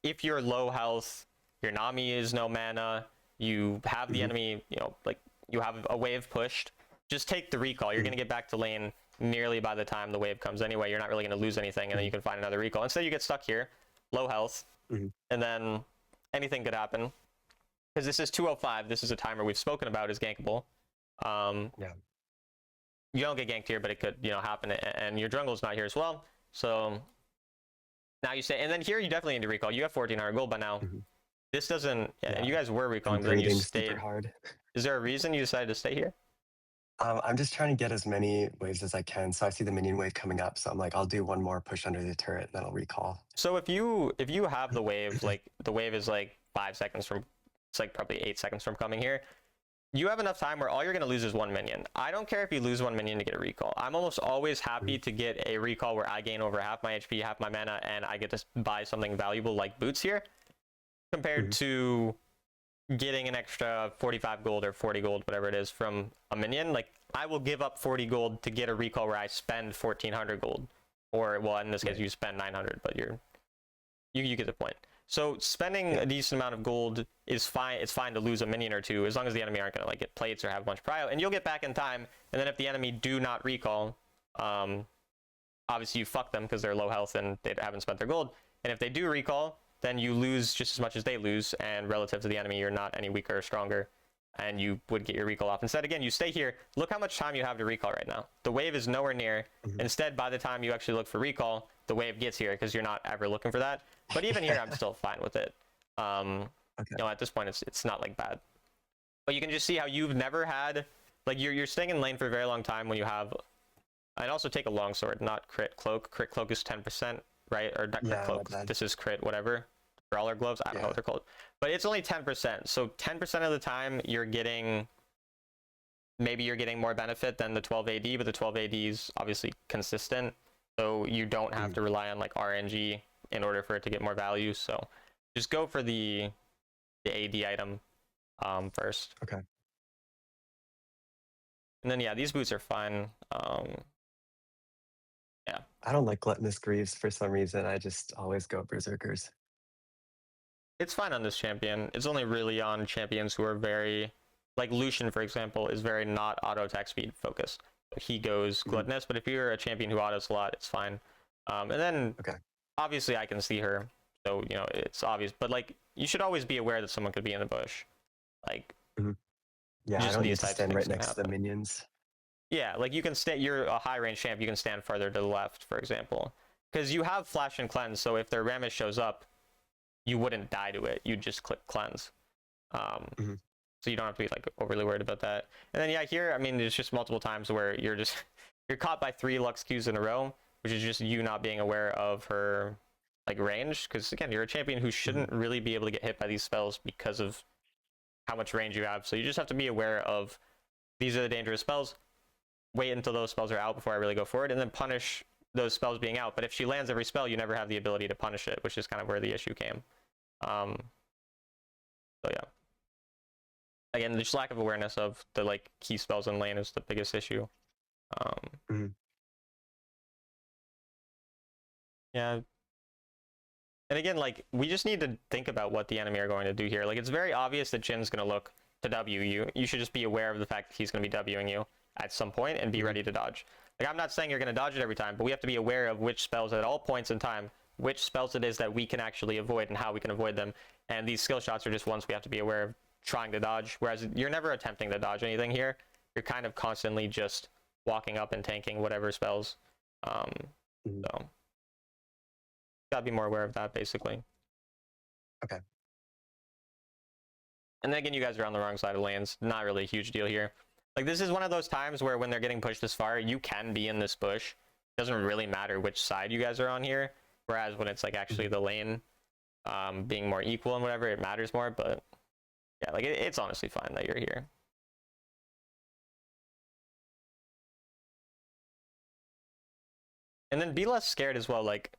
if you're low health, your Nami is no mana, you have the enemy, you know, like you have a wave pushed, just take the recall. You're going to get back to lane nearly by the time the wave comes anyway. You're not really going to lose anything, and then you can find another recall. Instead, you get stuck here, low health, and then anything could happen. Because this is 205, this is a timer we've spoken about is gankable. Yeah. You don't get ganked here, but it could, you know, happen, and your jungle's not here as well. So now you stay, and then here you definitely need to recall. You have 1,400 gold by now. This doesn't. Yeah, you guys were recalling, but then you Breathing stayed. super hard. Is there a reason you decided to stay here? I'm just trying to get as many waves as I can. So I see the minion wave coming up. So I'm like, I'll do one more push under the turret, then I'll recall. So if you have the wave, like the wave is like 5 seconds from, it's like probably 8 seconds from coming here. You have enough time where all you're going to lose is one minion. I don't care if you lose one minion to get a recall. I'm almost always happy to get a recall where I gain over half my HP, half my mana, and I get to buy something valuable like boots here, compared to getting an extra 45 gold or 40 gold, whatever it is, from a minion. Like, I will give up 40 gold to get a recall where I spend 1400 gold. Or, well, in this case, you spend 900, but you get the point. So spending a decent amount of gold is fine. It's fine to lose a minion or two as long as the enemy aren't going to like get plates or have a bunch of prio, and you'll get back in time. And then if the enemy do not recall, obviously you fuck them because they're low health and they haven't spent their gold. And if they do recall, then you lose just as much as they lose, and relative to the enemy, you're not any weaker or stronger, and you would get your recall off. Instead, again, you stay here. Look how much time you have to recall right now. The wave is nowhere near. Instead, by the time you actually look for recall, the wave gets here because you're not ever looking for that. But even here, I'm still fine with it. You know, at this point, it's not like bad. But you can just see how you've never had, like, you're staying in lane for a very long time when you have. I'd also take a longsword, not crit cloak. Crit cloak is 10%, right? Or not crit cloak. This is crit whatever. Brawler gloves. I don't know what they're called, but it's only 10%. So 10% of the time you're getting. Maybe you're getting more benefit than the 12 AD, but the 12 AD is obviously consistent, so you don't have to rely on like RNG in order for it to get more value. So just go for the AD item first. Okay. And then yeah, these boots are fine. Yeah. I don't like gluttonous greaves for some reason. I just always go berserkers. It's fine on this champion. It's only really on champions who are very, like Lucian, for example, is very not auto attack speed focused. He goes gluttonous, but if you're a champion who autos a lot, it's fine. And then obviously I can see her, so you know it's obvious. But like you should always be aware that someone could be in the bush. Like yeah, I don't need to stand right next to the minions. Yeah, like you can stay. You're a high range champ. You can stand farther to the left, for example, because you have flash and cleanse. So if their Rammus shows up, you wouldn't die to it. You'd just click cleanse. So you don't have to be like overly worried about that. And then yeah, here, I mean, there's just multiple times where you're caught by 3 Lux Qs in a row, which is just you not being aware of her like range. Because again, you're a champion who shouldn't really be able to get hit by these spells because of how much range you have. So you just have to be aware of these are the dangerous spells. Wait until those spells are out before I really go forward, and then punish those spells being out. But if she lands every spell, you never have the ability to punish it, which is kind of where the issue came. So yeah. Again, just lack of awareness of the like key spells in lane is the biggest issue. Yeah. And again, like we just need to think about what the enemy are going to do here. Like it's very obvious that Jin's going to look to W you. You should just be aware of the fact that he's going to be Wing you at some point and be ready to dodge. Like I'm not saying you're going to dodge it every time, but we have to be aware of which spells at all points in time, which spells it is that we can actually avoid and how we can avoid them. And these skill shots are just ones we have to be aware of trying to dodge, whereas you're never attempting to dodge anything here. You're kind of constantly just walking up and tanking whatever spells. So gotta be more aware of that, basically. Okay. And then again, you guys are on the wrong side of lanes. Not really a huge deal here. Like this is one of those times where when they're getting pushed this far, you can be in this bush. It doesn't really matter which side you guys are on here. Whereas when it's like actually the lane being more equal and whatever, it matters more. But yeah, like it's honestly fine that you're here. And then be less scared as well. Like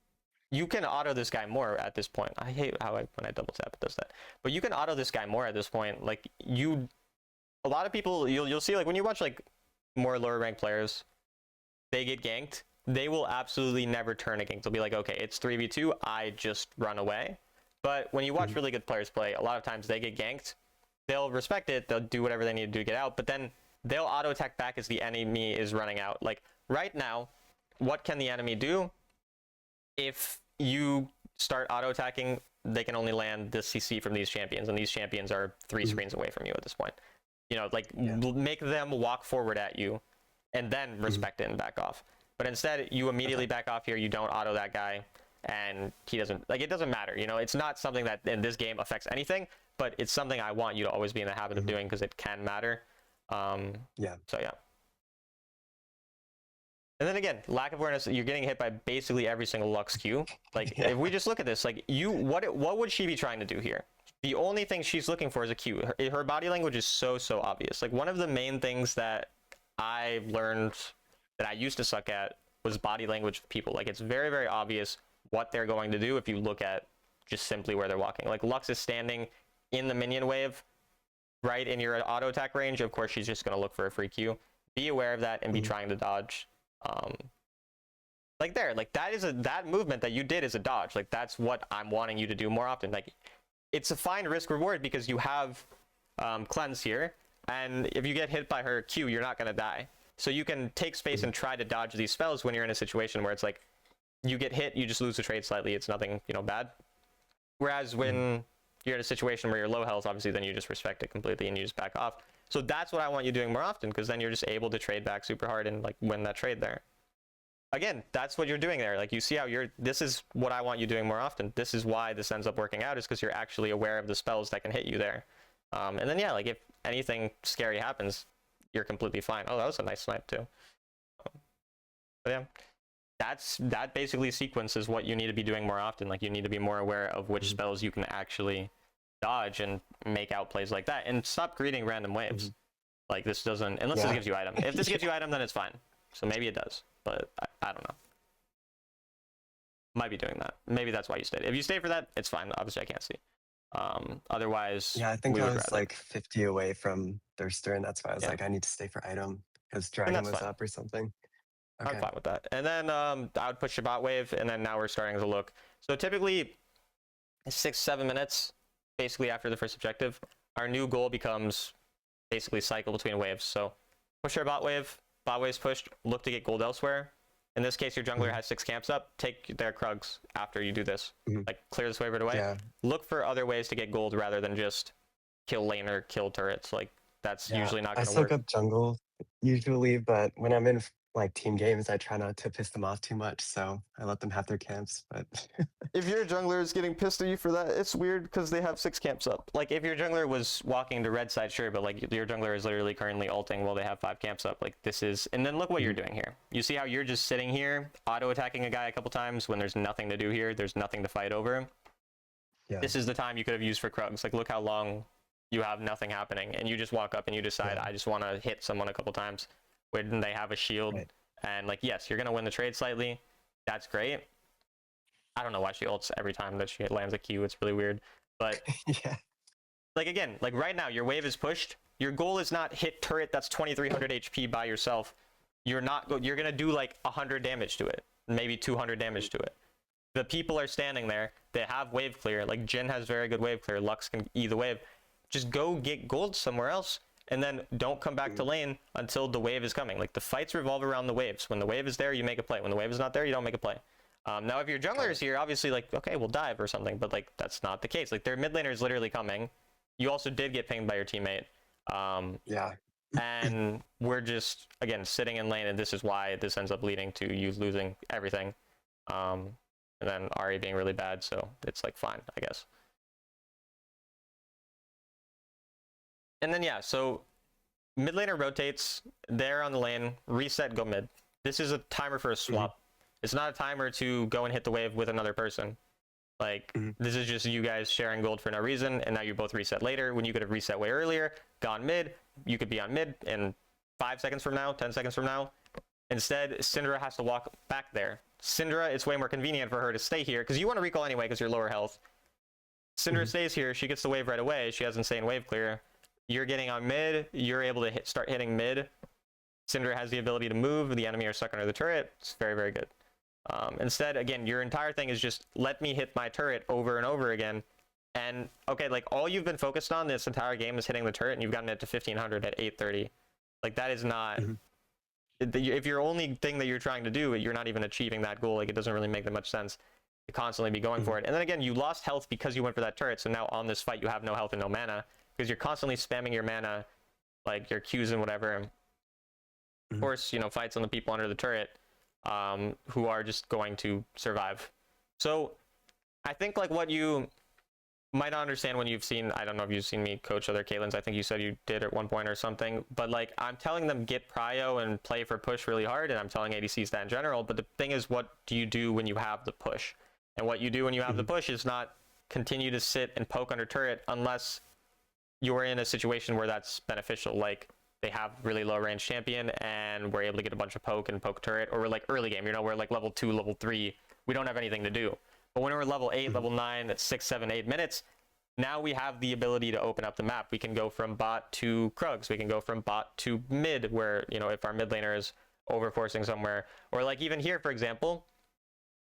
you can auto this guy more at this point. I hate how when I double tap it does that. But you can auto this guy more at this point. Like a lot of people you'll see like when you watch like more lower ranked players, they get ganked. They will absolutely never turn a gank. They'll be like, okay, it's 3v2. I just run away. But when you watch really good players play, a lot of times they get ganked. They'll respect it. They'll do whatever they need to do to get out. But then they'll auto attack back as the enemy is running out. Like right now, what can the enemy do? If you start auto attacking, they can only land this CC from these champions, and these champions are 3 screens away from you at this point. You know, like make them walk forward at you, and then respect it and back off. But instead, you immediately back off here. You don't auto that guy, and he doesn't. Like it doesn't matter. You know, it's not something that in this game affects anything, but it's something I want you to always be in the habit of doing because it can matter. So yeah. And then again, lack of awareness, you're getting hit by basically every single Lux Q. Like, Yeah. if we just look at this, like, what would she be trying to do here? The only thing she's looking for is a Q. Her body language is so obvious. Like, one of the main things that I learned that I used to suck at was body language of people. Like, it's very obvious what they're going to do if you look at just simply where they're walking. Like, Lux is standing in the minion wave, right in your auto attack range. Of course, she's just going to look for a free Q. Be aware of that and be trying to dodge. Like that movement that you did is a dodge. Like, that's what I'm wanting you to do more often. Like, it's a fine risk reward because you have cleanse here, and if you get hit by her Q, you're not going to die. So you can take space and try to dodge these spells when you're in a situation where it's like you get hit, you just lose the trade slightly. It's nothing, bad. Whereas when you're in a situation where you're low health, obviously then you just respect it completely and you just back off. So that's what I want you doing more often, because then you're just able to trade back super hard and like win that trade there. Again, that's what you're doing there. Like, you see how this is what I want you doing more often. This is why this ends up working out, is because you're actually aware of the spells that can hit you there. And then, yeah, like, if anything scary happens, you're completely fine. Oh, that was a nice snipe too. But yeah, that basically sequences what you need to be doing more often. Like, you need to be more aware of which spells you can actually dodge and make out plays like that, and stop greeting random waves. Like, this doesn't, unless this gives you item. If this gives you item, then it's fine. So maybe it does, but I don't know. Might be doing that. Maybe that's why you stayed. If you stay for that, it's fine. Obviously, I can't see. Otherwise, Yeah, I think we I would was rather. like 50 away from Thirster, and that's why I was like, I need to stay for item because Dragon was fine. up or something. Okay. I'm fine with that. And then I would push Shabbat wave, and then now we're starting to look. So typically 6-7 minutes, basically after the first objective, our new goal becomes basically cycle between waves. So push our bot wave's pushed, look to get gold elsewhere. In this case, your jungler has 6 camps up. Take their Krugs after you do this. Like, clear this wave right away. Yeah. Look for other ways to get gold rather than just kill lane or kill turrets. Like, that's usually not going to work. I suck up jungle usually, but when I'm in like team games, I try not to piss them off too much, so I let them have their camps. But if your jungler is getting pissed at you for that, it's weird because they have 6 camps up. Like, if your jungler was walking to red side, sure, but like your jungler is literally currently ulting while they have 5 camps up. Like, this is, and then look what you're doing here. You see how you're just sitting here auto attacking a guy a couple times when there's nothing to do here. There's nothing to fight over. yeah. This is the time you could have used for Krugs. Like, look how long you have nothing happening, and you just walk up and you decide, I just want to hit someone a couple times when they have a shield. Right. And like, yes, you're gonna win the trade slightly. That's great. I don't know why she ults every time that she lands a Q. It's really weird. But Yeah. like, again, like right now, your wave is pushed. Your goal is not hit turret that's 2300 HP by yourself. You're gonna do like 100 damage to it, maybe 200 damage to it. The people are standing there. They have wave clear. Like, Jhin has very good wave clear. Lux can E the wave. Just go get gold somewhere else, and then don't come back to lane until the wave is coming. Like, the fights revolve around the waves. When the wave is there, you make a play. When the wave is not there, you don't make a play. Now, if your jungler is here, obviously, like, okay, we'll dive or something, but like, that's not the case. Like, their mid laner is literally coming. You also did get pinged by your teammate. Yeah. And we're just, again, sitting in lane, and this is why this ends up leading to you losing everything. And then Ahri being really bad, so it's like, fine, I guess. And then, yeah, so mid laner rotates, they're on the lane, reset, go mid. This is a timer for a swap. It's not a timer to go and hit the wave with another person. Like, this is just you guys sharing gold for no reason, and now you both reset later when you could have reset way earlier, gone mid. You could be on mid in 5 seconds from now, 10 seconds from now. Instead, Syndra has to walk back there. Syndra, it's way more convenient for her to stay here, because you want to recall anyway because you're lower health. Syndra stays here, she gets the wave right away, she has insane wave clear. You're getting on mid, you're able to start hitting mid. Syndra has the ability to move, the enemy are stuck under the turret. It's very good. Instead, again, your entire thing is just let me hit my turret over and over again. And okay, like, all you've been focused on this entire game is hitting the turret, and you've gotten it to 1500 at 830. Like, that is not, if your only thing that you're trying to do, you're not even achieving that goal. Like, it doesn't really make that much sense to constantly be going for it. And then again, you lost health because you went for that turret, so now on this fight you have no health and no mana, because you're constantly spamming your mana, like your Qs and whatever. Of course, fights on the people under the turret, who are just going to survive. So I think, like, what you might not understand when you've seen, I don't know if you've seen me coach other Caitlyn's. I think you said you did at one point or something. But like, I'm telling them get prio and play for push really hard, and I'm telling ADCs that in general. But the thing is, what do you do when you have the push? And what you do when you have the push is not continue to sit and poke under turret unless you're in a situation where that's beneficial. Like, they have really low range champion and we're able to get a bunch of poke and poke turret, or we're like early game, you know, we're like level 2, level 3, we don't have anything to do. But when we're level 8, level 9, that's 6, 7, 8 minutes, now we have the ability to open up the map. We can go from bot to Krugs, we can go from bot to mid, where, you know, if our mid laner is overforcing somewhere, or like even here, for example,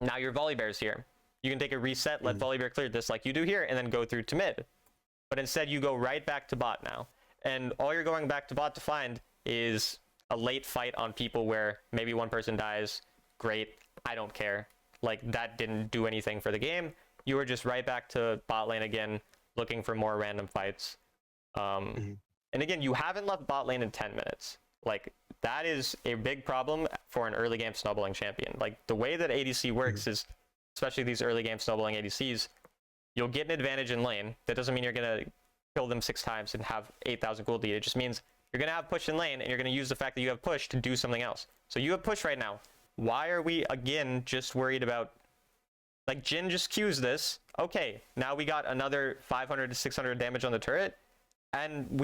now your Volibear's here. You can take a reset, let Volibear clear this like you do here, and then go through to mid. But instead you go right back to bot now. And all you're going back to bot to find is a late fight on people where maybe one person dies. Great, I don't care. Like, that didn't do anything for the game. You were just right back to bot lane again, looking for more random fights. And again, you haven't left bot lane in 10 minutes. Like, that is a big problem for an early game snowballing champion. Like, the way that ADC works is, especially these early game snowballing ADCs, you'll get an advantage in lane. That doesn't mean you're going to kill them 6 times and have 8,000 gold lead. It just means you're going to have push in lane, and you're going to use the fact that you have push to do something else. So you have push right now. Why are we, again, just worried about, like, Jhin just Qs this. Okay, now we got another 500 to 600 damage on the turret, and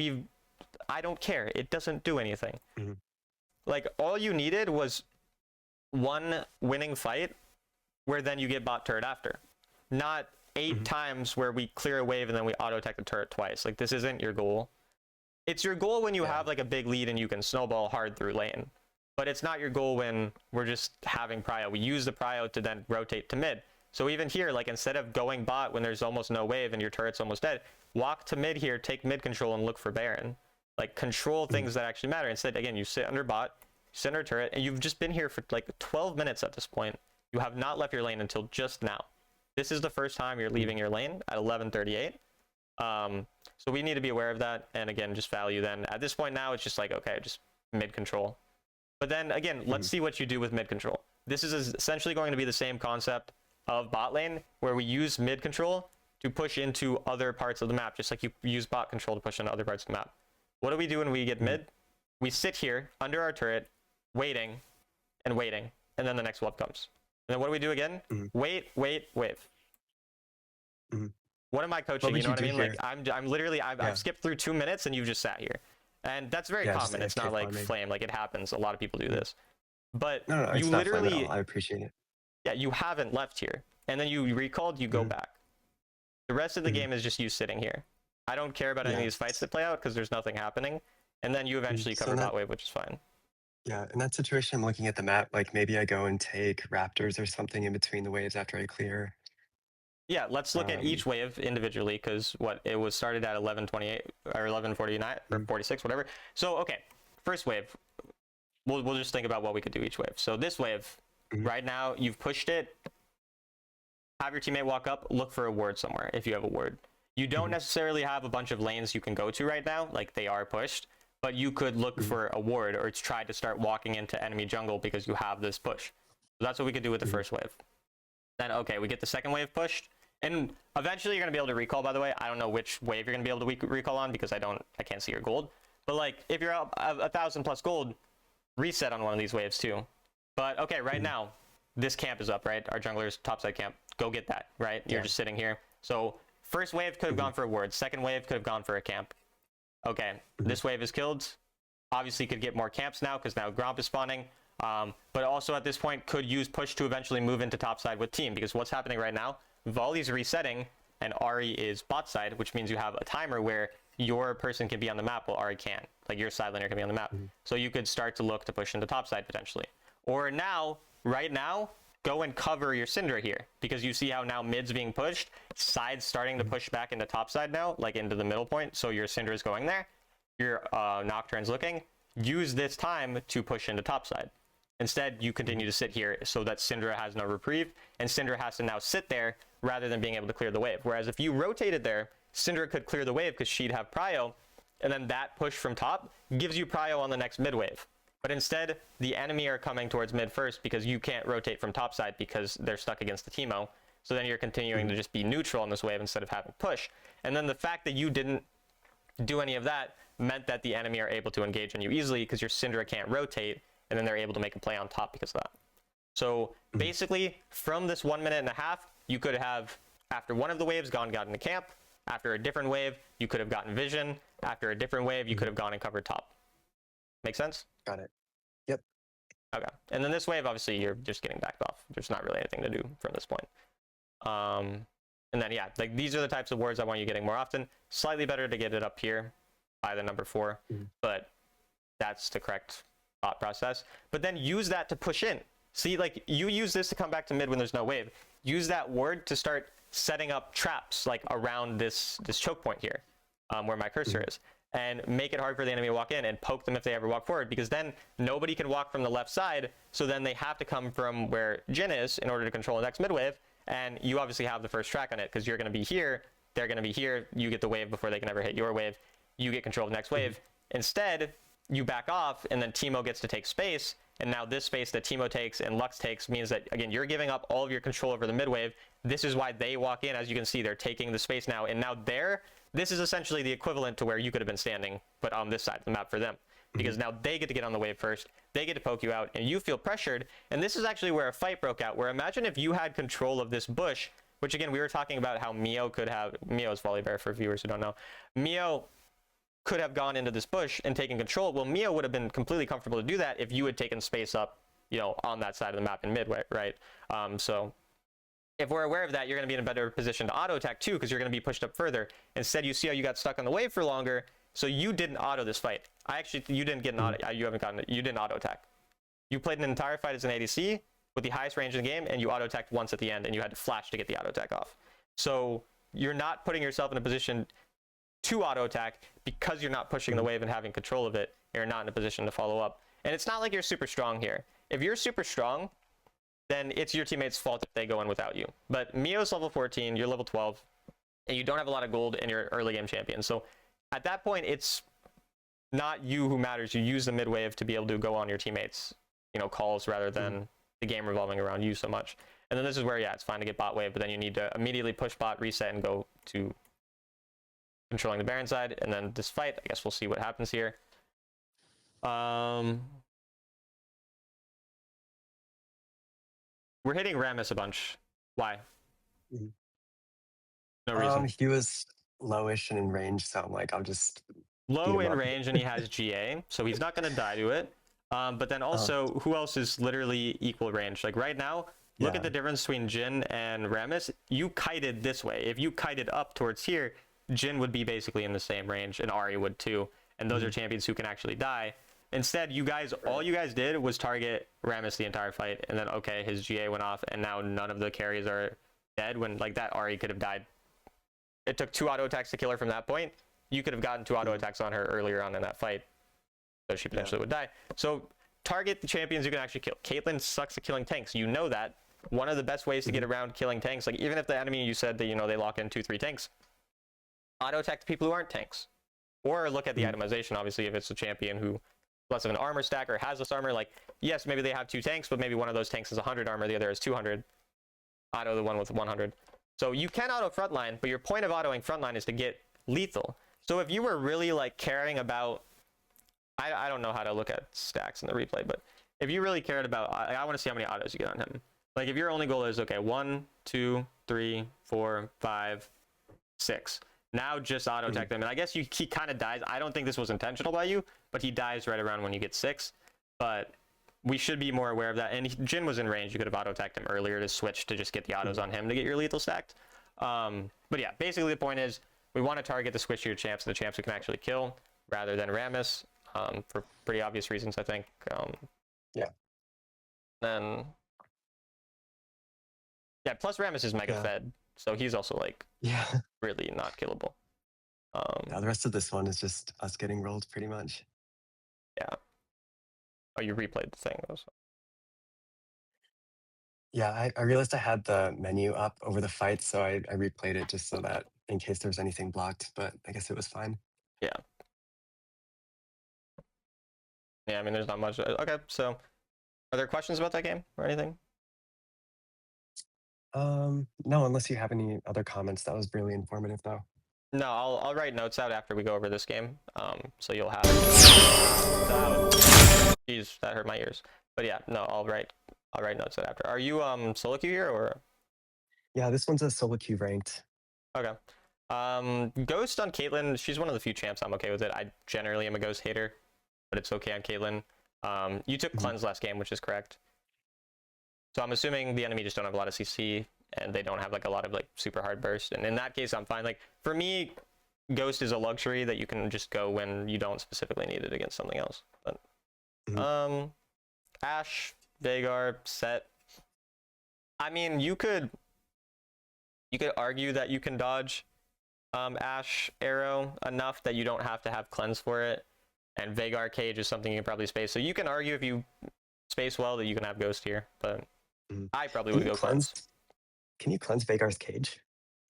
I don't care. It doesn't do anything. Like, all you needed was one winning fight where then you get bot turret after. Not 8 times where we clear a wave and then we auto attack the turret twice. Like, this isn't your goal. It's your goal when you have like a big lead and you can snowball hard through lane. But it's not your goal when we're just having prio. We use the prio to then rotate to mid. So even here, like, instead of going bot when there's almost no wave and your turret's almost dead, walk to mid here, take mid control and look for Baron. Like, control things that actually matter. Instead, again, you sit under bot, sit under turret, and you've just been here for like 12 minutes at this point. You have not left your lane until just now. This is the first time you're leaving your lane at 11:38. So we need to be aware of that. And again, just value then. At this point now, it's just like, okay, just mid control. But then again, let's see what you do with mid control. This is essentially going to be the same concept of bot lane, where we use mid control to push into other parts of the map, just like you use bot control to push into other parts of the map. What do we do when we get mid? We sit here under our turret, waiting and waiting, and then the next wave comes. And then what do we do again? Wait, wave. What am I coaching? You know what I mean? Like, I'm literally, I've skipped through 2 minutes and you've just sat here. And that's very common. It's not like flame, like, it happens. A lot of people do this. But no, you literally, I appreciate it. Yeah, you haven't left here. And then you recalled, you go back. The rest of the game is just you sitting here. I don't care about any of these fights that play out because there's nothing happening. And then you eventually cover bot wave, which is fine. Yeah, in that situation, I'm looking at the map, like maybe I go and take raptors or something in between the waves after I clear. Yeah, let's look at each wave individually, because what it was started at 11:28 or 11:49 or 46, whatever. So okay, first wave, we'll just think about what we could do each wave. So this wave, right now, you've pushed it. Have your teammate walk up, look for a ward somewhere if you have a ward. You don't necessarily have a bunch of lanes you can go to right now, like they are pushed, but you could look for a ward or try to start walking into enemy jungle because you have this push. So that's what we could do with the first wave. Then, okay, we get the second wave pushed, and eventually you're going to be able to recall, by the way. I don't know which wave you're going to be able to recall on because I can't see your gold. But like, if you're up 1,000 plus gold, reset on one of these waves too. But okay, right now, this camp is up, right? Our jungler's topside camp. Go get that, right? You're just sitting here. So first wave could have gone for a ward. Second wave could have gone for a camp. Okay, this wave is killed. Obviously could get more camps now because now Gromp is spawning. But also at this point could use push to eventually move into topside with team, because what's happening right now, Volley's resetting and Ahri is bot side, which means you have a timer where your person can be on the map while Ahri can't. Like, your side laner can be on the map. So you could start to look to push into topside potentially. Or now, right now, go and cover your Syndra here, because you see how now mid's being pushed, side's starting to push back into topside now, like into the middle point, so your Syndra is going there, your Nocturne's looking. Use this time to push into topside. Instead, you continue to sit here so that Syndra has no reprieve, and Syndra has to now sit there rather than being able to clear the wave. Whereas if you rotated there, Syndra could clear the wave because she'd have prio, and then that push from top gives you prio on the next mid wave. But instead, the enemy are coming towards mid first because you can't rotate from topside because they're stuck against the Teemo. So then you're continuing to just be neutral on this wave instead of having push. And then the fact that you didn't do any of that meant that the enemy are able to engage on you easily because your Syndra can't rotate, and then they're able to make a play on top because of that. So basically, from this 1.5 minutes, you could have, after one of the waves, gotten into camp. After a different wave, you could have gotten vision. After a different wave, you could have gone and covered top. Make sense? Got it. Yep. Okay. And then this wave, obviously, you're just getting backed off. There's not really anything to do from this point. And then, yeah, like these are the types of words I want you getting more often. Slightly better to get it up here by the number 4, but that's the correct thought process. But then use that to push in. See, like you use this to come back to mid when there's no wave. Use that word to start setting up traps like around this choke point here, where my cursor is, and make it hard for the enemy to walk in and poke them if they ever walk forward, because then nobody can walk from the left side. So then they have to come from where Jin is in order to control the next mid wave. And you obviously have the first track on it because you're going to be here, they're going to be here, you get the wave before they can ever hit your wave, you get control of the next wave. Instead, you back off, and then Teemo gets to take space, and now this space that Teemo takes and Lux takes means that, again, you're giving up all of your control over the mid wave. This is why they walk in. As you can see, they're taking the space now, and now this is essentially the equivalent to where you could have been standing, but on this side of the map for them. Because now they get to get on the wave first, they get to poke you out, and you feel pressured. And this is actually where a fight broke out, where imagine if you had control of this bush, which again, we were talking about how Mio could have, Mio is Volibear for viewers who don't know. Mio could have gone into this bush and taken control. Well, Mio would have been completely comfortable to do that if you had taken space up, you know, on that side of the map in midway, right? So if we're aware of that, you're going to be in a better position to auto attack too, because you're going to be pushed up further. Instead, you see how you got stuck on the wave for longer. So you didn't auto this fight. You didn't get an auto. You haven't gotten it. You didn't auto attack. You played an entire fight as an ADC with the highest range in the game, and you auto attacked once at the end, and you had to flash to get the auto attack off. So you're not putting yourself in a position to auto attack because you're not pushing the wave and having control of it. You're not in a position to follow up. And it's not like you're super strong here. If you're super strong, then it's your teammates' fault if they go in without you. But Mio's level 14, you're level 12, and you don't have a lot of gold, and you're early game champion. So at that point, it's not you who matters. You use the mid wave to be able to go on your teammates, you know, calls rather than the game revolving around you so much. And then this is where, yeah, it's fine to get bot wave, but then you need to immediately push bot, reset, and go to controlling the Baron side. And then this fight, I guess we'll see what happens here. We're hitting Rammus a bunch. Why? No reason. He was lowish and in range, so I'm like, I'll just low in range, and he has GA, so he's not going to die to it. But then also, who else is literally equal range? Like right now, look at the difference between Jin and Rammus. You kited this way. If you kited up towards here, Jin would be basically in the same range, and Ahri would too. And those are champions who can actually die. Instead, you guys, all you guys did was target Rammus the entire fight, and then okay, his GA went off, and now none of the carries are dead. When like that Ahri could have died. It took 2 auto attacks to kill her from that point. You could have gotten 2 auto attacks on her earlier on in that fight, so she potentially would die. So target the champions you can actually kill. Caitlyn sucks at killing tanks. You know that. One of the best ways to get around killing tanks, like even if the enemy, you said that, you know, they lock in 2-3 tanks, auto attack the people who aren't tanks. Or look at the itemization, obviously, if it's a champion who less of an armor stack or has this armor, like, yes, maybe they have 2 tanks, but maybe one of those tanks is 100 armor, the other is 200. Auto the one with 100. So you can auto frontline, but your point of autoing frontline is to get lethal. So if you were really like caring about, I don't know how to look at stacks in the replay, but if you really cared about, I want to see how many autos you get on him. Like if your only goal is, okay, 1, 2, 3, 4, 5, 6. Now just auto attack them. And I guess he kind of dies. I don't think this was intentional by you, but he dies right around when you get 6. But we should be more aware of that. And Jin was in range. You could have auto attacked him earlier to switch to just get the autos on him to get your lethal stacked. But yeah, basically the point is we want to target the switchier champs, the champs who can actually kill, rather than Rammus, for pretty obvious reasons, I think. Then yeah, plus Rammus is mega fed, so he's also like really not killable. The rest of this one is just us getting rolled pretty much. Yeah. Oh, you replayed the thing though. So. Yeah, I realized I had the menu up over the fight, so I replayed it just so that in case there was anything blocked, but I guess it was fine. Yeah. Yeah, I mean, there's not much. Okay, so are there questions about that game or anything? No, unless you have any other comments. That was really informative, though. No, I'll write notes out after we go over this game. So you'll have that. Jeez, that hurt my ears. But yeah, no, I'll write notes out after. Are you solo queue here or? Yeah, this one's a solo queue ranked. Okay. Ghost on Caitlyn. She's one of the few champs I'm okay with it. I generally am a Ghost hater, but it's okay on Caitlyn. You took cleanse last game, which is correct. So I'm assuming the enemy just don't have a lot of CC and they don't have like a lot of like super hard burst. And in that case, I'm fine. Like for me, Ghost is a luxury that you can just go when you don't specifically need it against something else. But Ashe, Veigar, Set. I mean, you could argue that you can dodge Ashe arrow enough that you don't have to have cleanse for it. And Veigar cage is something you can probably space. So you can argue if you space well that you can have Ghost here, but I probably would go cleanse. Can you cleanse Veigar's cage?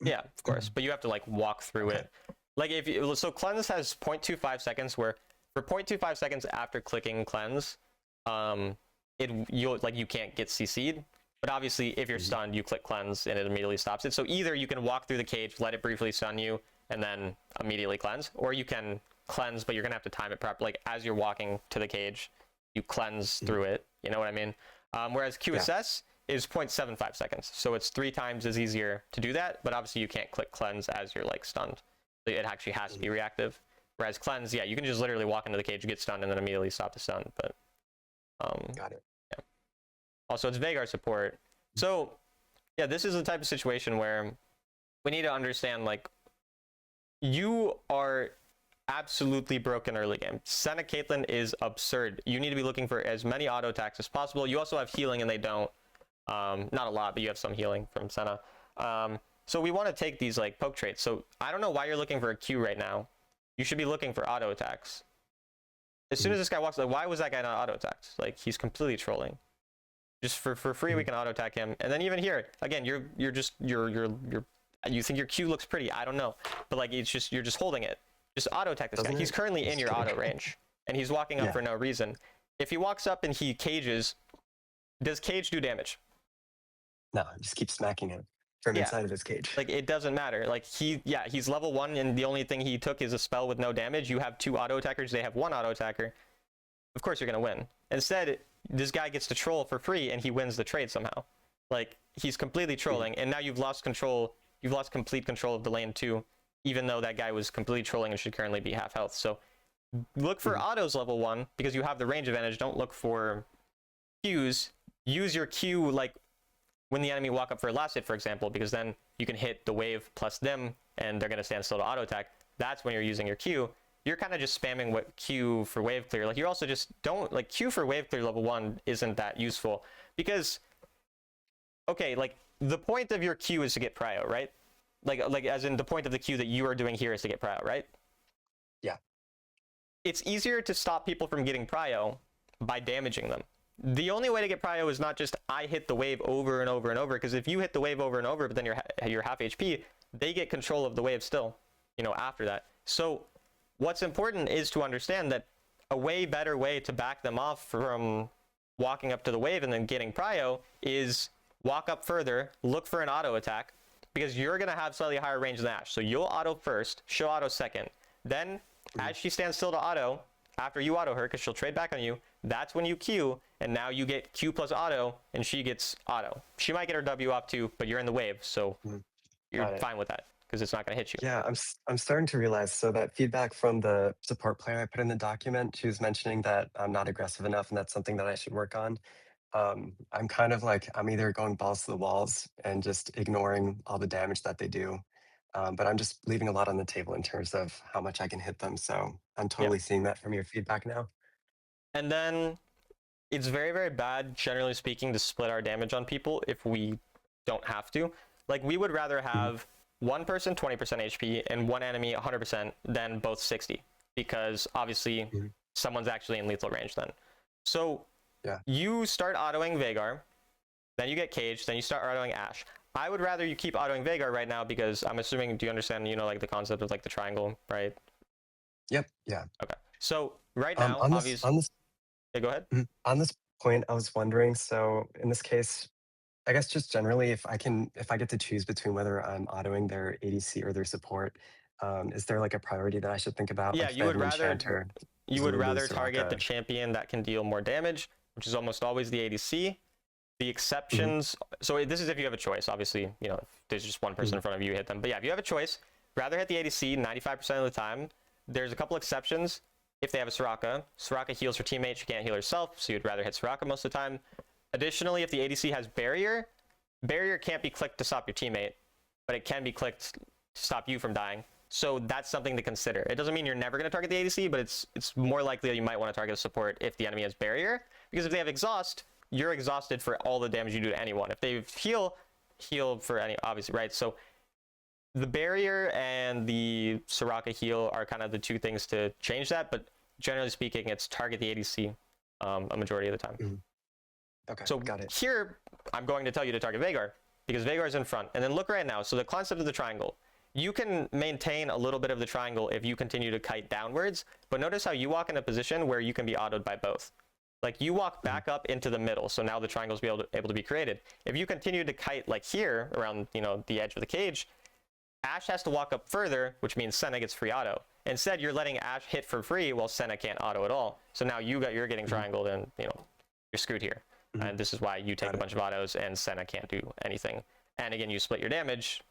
Yeah, of course, but you have to like walk through it. Like if you, so cleanse has 0.25 seconds where for 0.25 seconds after clicking cleanse, you can't get CC'd. But obviously if you're stunned, you click cleanse and it immediately stops it. So either you can walk through the cage, let it briefly stun you, and then immediately cleanse, or you can cleanse, but you're gonna have to time it properly. Like as you're walking to the cage, you cleanse through it. You know what I mean? Whereas QSS is 0.75 seconds. So it's 3 times as easier to do that, but obviously you can't click cleanse as you're like stunned. It actually has to be reactive. Whereas cleanse, yeah, you can just literally walk into the cage, get stunned, and then immediately stop the stun. But Got it. yeah. Also, it's Veigar support. So yeah, this is the type of situation where we need to understand like you are absolutely broken early game. Senna Caitlyn is absurd. You need to be looking for as many auto attacks as possible. You also have healing and they don't. Not a lot, but you have some healing from Senna. So we want to take these like poke traits. So I don't know why you're looking for a Q right now. You should be looking for auto attacks. As soon as this guy walks, like, why was that guy not auto attacked? Like he's completely trolling. Just for free, we can auto attack him. And then even here, again, you think your Q looks pretty. I don't know, but like it's just you're just holding it. Just auto attack this guy. He's currently in your auto range, and he's walking up for no reason. If he walks up and he cages, does cage do damage? No, just keep smacking him from inside of his cage. Like it doesn't matter. Like he's level 1, and the only thing he took is a spell with no damage. You have 2 auto attackers. They have 1 auto attacker. Of course you're gonna win. Instead, this guy gets to troll for free, and he wins the trade somehow. Like he's completely trolling, and now you've lost control. You've lost complete control of the lane too, even though that guy was completely trolling and should currently be half health. So look for autos level 1 because you have the range advantage. Don't look for Qs. Use your Q like when the enemy walk up for a last hit, for example, because then you can hit the wave plus them and they're going to stand still to auto attack. That's when you're using your Q. You're kind of just spamming what Q for wave clear. Like you also just don't like Q for wave clear level 1 isn't that useful because, okay, like the point of your Q is to get prio, right? Like as in the point of the Q that you are doing here is to get prio, right? Yeah. It's easier to stop people from getting prio by damaging them. The only way to get prio is not just I hit the wave over and over and over, because if you hit the wave over and over, but then you're half HP, they get control of the wave still, after that. So what's important is to understand that a way better way to back them off from walking up to the wave and then getting prio is walk up further, look for an auto attack, because you're going to have slightly higher range than Ashe. So you'll auto first, she'll auto second. Then as she stands still to auto, after you auto her, because she'll trade back on you, that's when you Q, and now you get Q plus auto, and she gets auto. She might get her W off too, but you're in the wave, so you're fine with that, because it's not going to hit you. Yeah, I'm starting to realize, so that feedback from the support player I put in the document, she was mentioning that I'm not aggressive enough, and that's something that I should work on. I'm kind of like, I'm either going balls to the walls and just ignoring all the damage that they do. But I'm just leaving a lot on the table in terms of how much I can hit them. So I'm totally seeing that from your feedback now. And then it's very, very bad, generally speaking, to split our damage on people if we don't have to. Like, we would rather have one person 20% HP and one enemy 100% than both 60, because obviously someone's actually in lethal range then. So you start autoing Veigar, then you get Cage, then you start autoing Ashe. I would rather you keep autoing Veigar right now, because I'm assuming, do you understand, like the concept of like the triangle, right? Yep. Yeah. Okay. So right now, obviously, yeah, go ahead. On this point, I was wondering, so in this case, I guess just generally, if I get to choose between whether I'm autoing their ADC or their support, is there like a priority that I should think about? Yeah, Like if I have an enchanter, Lulu, target the Soraka. champion that can deal more damage, which is almost always the ADC. The Hmm. exceptions, so this is if you have a choice. Obviously, you know, if there's just one person Hmm. in front of you, hit them. But yeah, if you have a choice, rather hit the ADC 95% of the time. There's a couple exceptions. If they have a Soraka, Soraka heals her teammate, she can't heal herself, so you'd rather hit Soraka most of the time. Additionally, if the ADC has barrier, barrier can't be clicked to stop your teammate, but it can be clicked to stop you from dying. So that's something to consider. It doesn't mean you're never going to target the ADC, but it's more likely that you might want to target a support if the enemy has barrier, because if they have exhaust, you're exhausted for all the damage you do to anyone. If they heal for any, obviously, right? So the barrier and the Soraka heal are kind of the two things to change that, but generally speaking, it's target the ADC a majority of the time. Hmm. Okay, So got it. here, I'm going to tell you to target Veigar, because Veigar is in front. And then look right now. So the concept of the triangle. You can maintain a little bit of the triangle if you continue to kite downwards, but notice how you walk in a position where you can be autoed by both. Like you walk back up into the middle, so now the triangle's able to be created. If you continue to kite like here around, you know, the edge of the cage, Ashe has to walk up further, which means Senna gets free auto. Instead, you're letting Ashe hit for free while Senna can't auto at all. So now you're getting triangled, and you know you're screwed here. Hmm. And this is why you take Got a it. bunch of autos and Senna can't do anything. And again, you split your damage,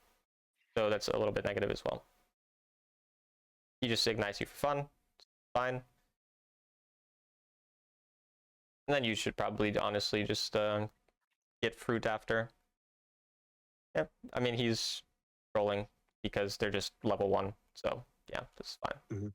so that's a little bit negative as well. He just ignites you for fun. It's fine. And then you should probably honestly just get fruit after. Yep. I mean, he's rolling because they're just level 1. So yeah, this is fine. Hmm.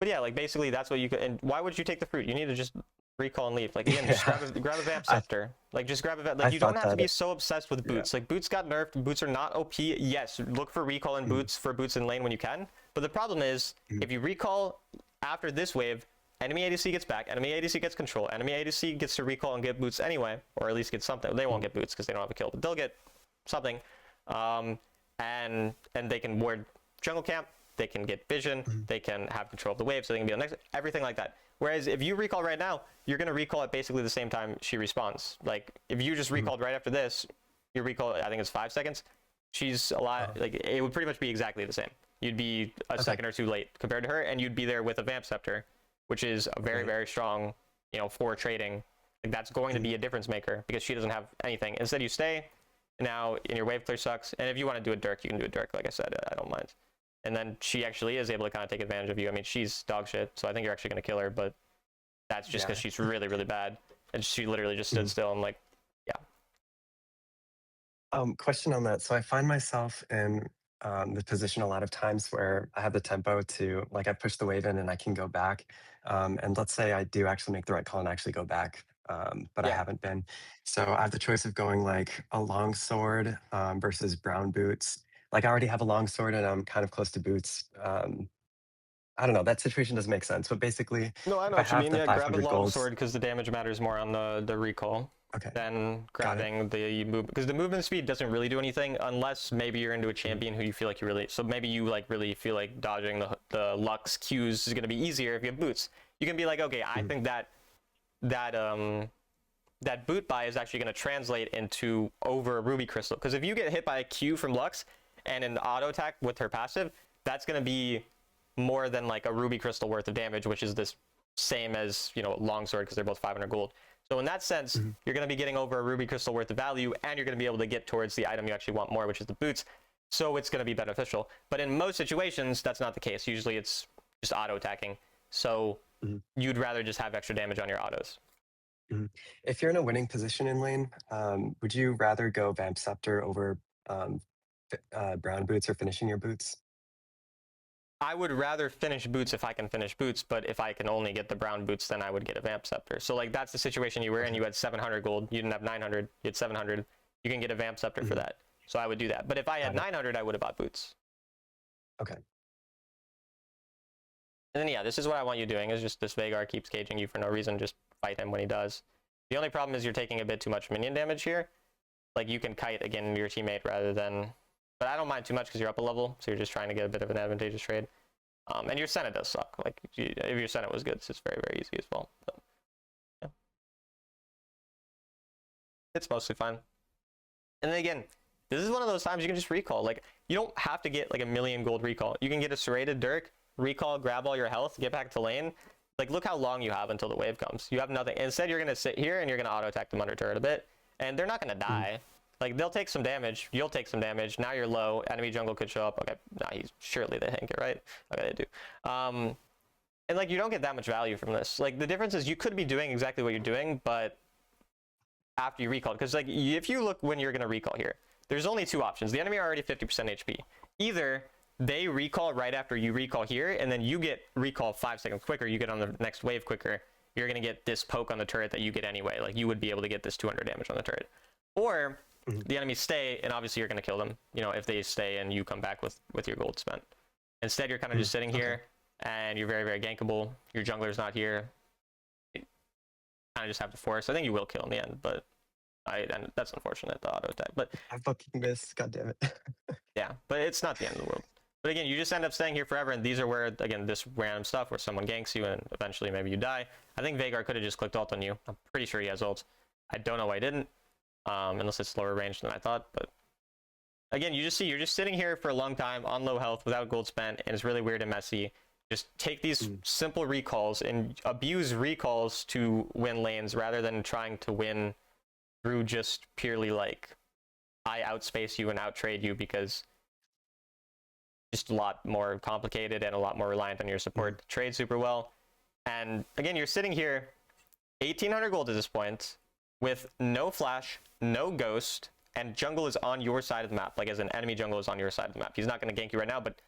But yeah, like basically that's what you could. And why would you take the fruit? You need to just recall and leave. Like again, just Yeah, grab a vamp I scepter. Like just grab a like I you don't thought have to be that. so obsessed with Yeah. boots. Like boots got nerfed. Boots are not OP. Yes, look for recall and Hmm. boots for boots in lane when you can. But the problem is Hmm. if you recall after this wave, enemy ADC gets back, enemy ADC gets control, enemy ADC gets to recall and get boots anyway, or at least get something. They won't Hmm. get boots because they don't have a kill, but they'll get something. And they can ward jungle camp, they can get vision, Hmm. they can have control of the wave, so they can be on next, everything like that. Whereas if you recall right now, you're going to recall at basically the same time she respawns. Like if you just Hmm. recalled right after this, your recall, I think it's 5 seconds. She's a lot, like it would pretty much be exactly the same. You'd be a second or two late compared to her, and you'd be there with a vamp scepter, which is a very, Right. very strong, you know, for trading. Like that's going to Hmm. be a difference maker because she doesn't have anything. Instead, you stay. Now, in your wave clear sucks, and if you want to do a Dirk, you can do a Dirk. Like I said, I don't mind. And then she actually is able to kind of take advantage of you. I mean, she's dog shit, so I think you're actually going to kill her, but that's just because Yeah. she's really, really bad. And she literally just stood Mhm. still and like, yeah. Question on that. So I find myself in the position a lot of times where I have the tempo to, like, I push the wave in and I can go back. And let's say I do actually make the right call and actually go back, but I Yeah. haven't been. So I have the choice of going like a long sword versus brown boots. Like I already have a long sword and I'm kind of close to boots. I don't know. That situation doesn't make sense. But basically, No, I know if I what you have mean. the Yeah, grab a 500 long golds, sword because the damage matters more on the recall okay, than got it. grabbing the move, because the movement speed doesn't really do anything unless maybe you're into a Mhm. champion who you feel like you really, so maybe you like really feel like dodging the Lux Qs is going to be easier if you have boots. You can be like, okay, I Mhm. think that that boot buy is actually going to translate into over a ruby crystal, because if you get hit by a Q from Lux and an auto attack with her passive, that's going to be more than like a ruby crystal worth of damage, which is this same as, you know, longsword, because they're both 500 gold. So in that sense, Mhm. you're going to be getting over a ruby crystal worth of value, and you're going to be able to get towards the item you actually want more, which is the boots. So it's going to be beneficial. But in most situations, that's not the case. Usually it's just auto attacking. So Mhm. you'd rather just have extra damage on your autos. Mhm. If you're in a winning position in lane, would you rather go Vamp Scepter over brown boots or finishing your boots? I would rather finish boots if I can finish boots, but if I can only get the brown boots, then I would get a vamp scepter. So like that's the situation you were in. Okay. You had 700 gold. You didn't have 900. You had 700. You can get a vamp scepter for Mhm. that. So I would do that. But if I had Got it. 900, I would have bought boots. Okay. And then yeah, this is what I want you doing. Is just this Veigar keeps caging you for no reason. Just fight him when he does. The only problem is you're taking a bit too much minion damage here. Like you can kite again your teammate rather than. But I don't mind too much because you're up a level, so you're just trying to get a bit of an advantageous trade. And your Senate does suck. Like if your Senate was good, it's very, very easy as well. So. It's mostly fine. And then again, this is one of those times you can just recall. Like, you don't have to get like a million gold recall. You can get a serrated Dirk, recall, grab all your health, get back to lane. Like, look how long you have until the wave comes. You have nothing. Instead, you're going to sit here and you're going to auto attack them under turret a bit. And they're not going to die. Like, they'll take some damage. You'll take some damage. Now you're low. Enemy jungle could show up. Okay, nah, surely they tank it, right? Okay, they do. And like, you don't get that much value from this. Like, the difference is you could be doing exactly what you're doing, but after you recall, because like, if you look when you're going to recall here, there's only two options. The enemy are already 50% HP. Either they recall right after you recall here, and then you get recall 5 seconds quicker, you get on the next wave quicker, you're going to get this poke on the turret that you get anyway. Like, you would be able to get this 200 damage on the turret. Or the enemies stay, and obviously you're going to kill them, you know, if they stay and you come back with your gold spent. Instead, you're kind of just sitting here, and you're very, very gankable. Your jungler's not here. You kind of just have to force. I think you will kill in the end, but and that's unfortunate, the auto attack. But I fucking missed. God damn it. yeah, but it's not the end of the world. But again, you just end up staying here forever, and these are where, again, this random stuff where someone ganks you and eventually maybe you die. I think Veigar could have just clicked ult on you. I'm pretty sure he has ult. I don't know why he didn't, unless it's lower range than I thought. But again, you just see, you're just sitting here for a long time on low health without gold spent, and it's really weird and messy. Just take these simple recalls and abuse recalls to win lanes rather than trying to win through just purely like, I outspace you and outtrade you, because just a lot more complicated and a lot more reliant on your support to trade super well. And again, you're sitting here 1800 gold at this point with no flash, no ghost, and jungle is on your side of the map. Like, as an enemy jungle is on your side of the map. He's not going to gank you right now, but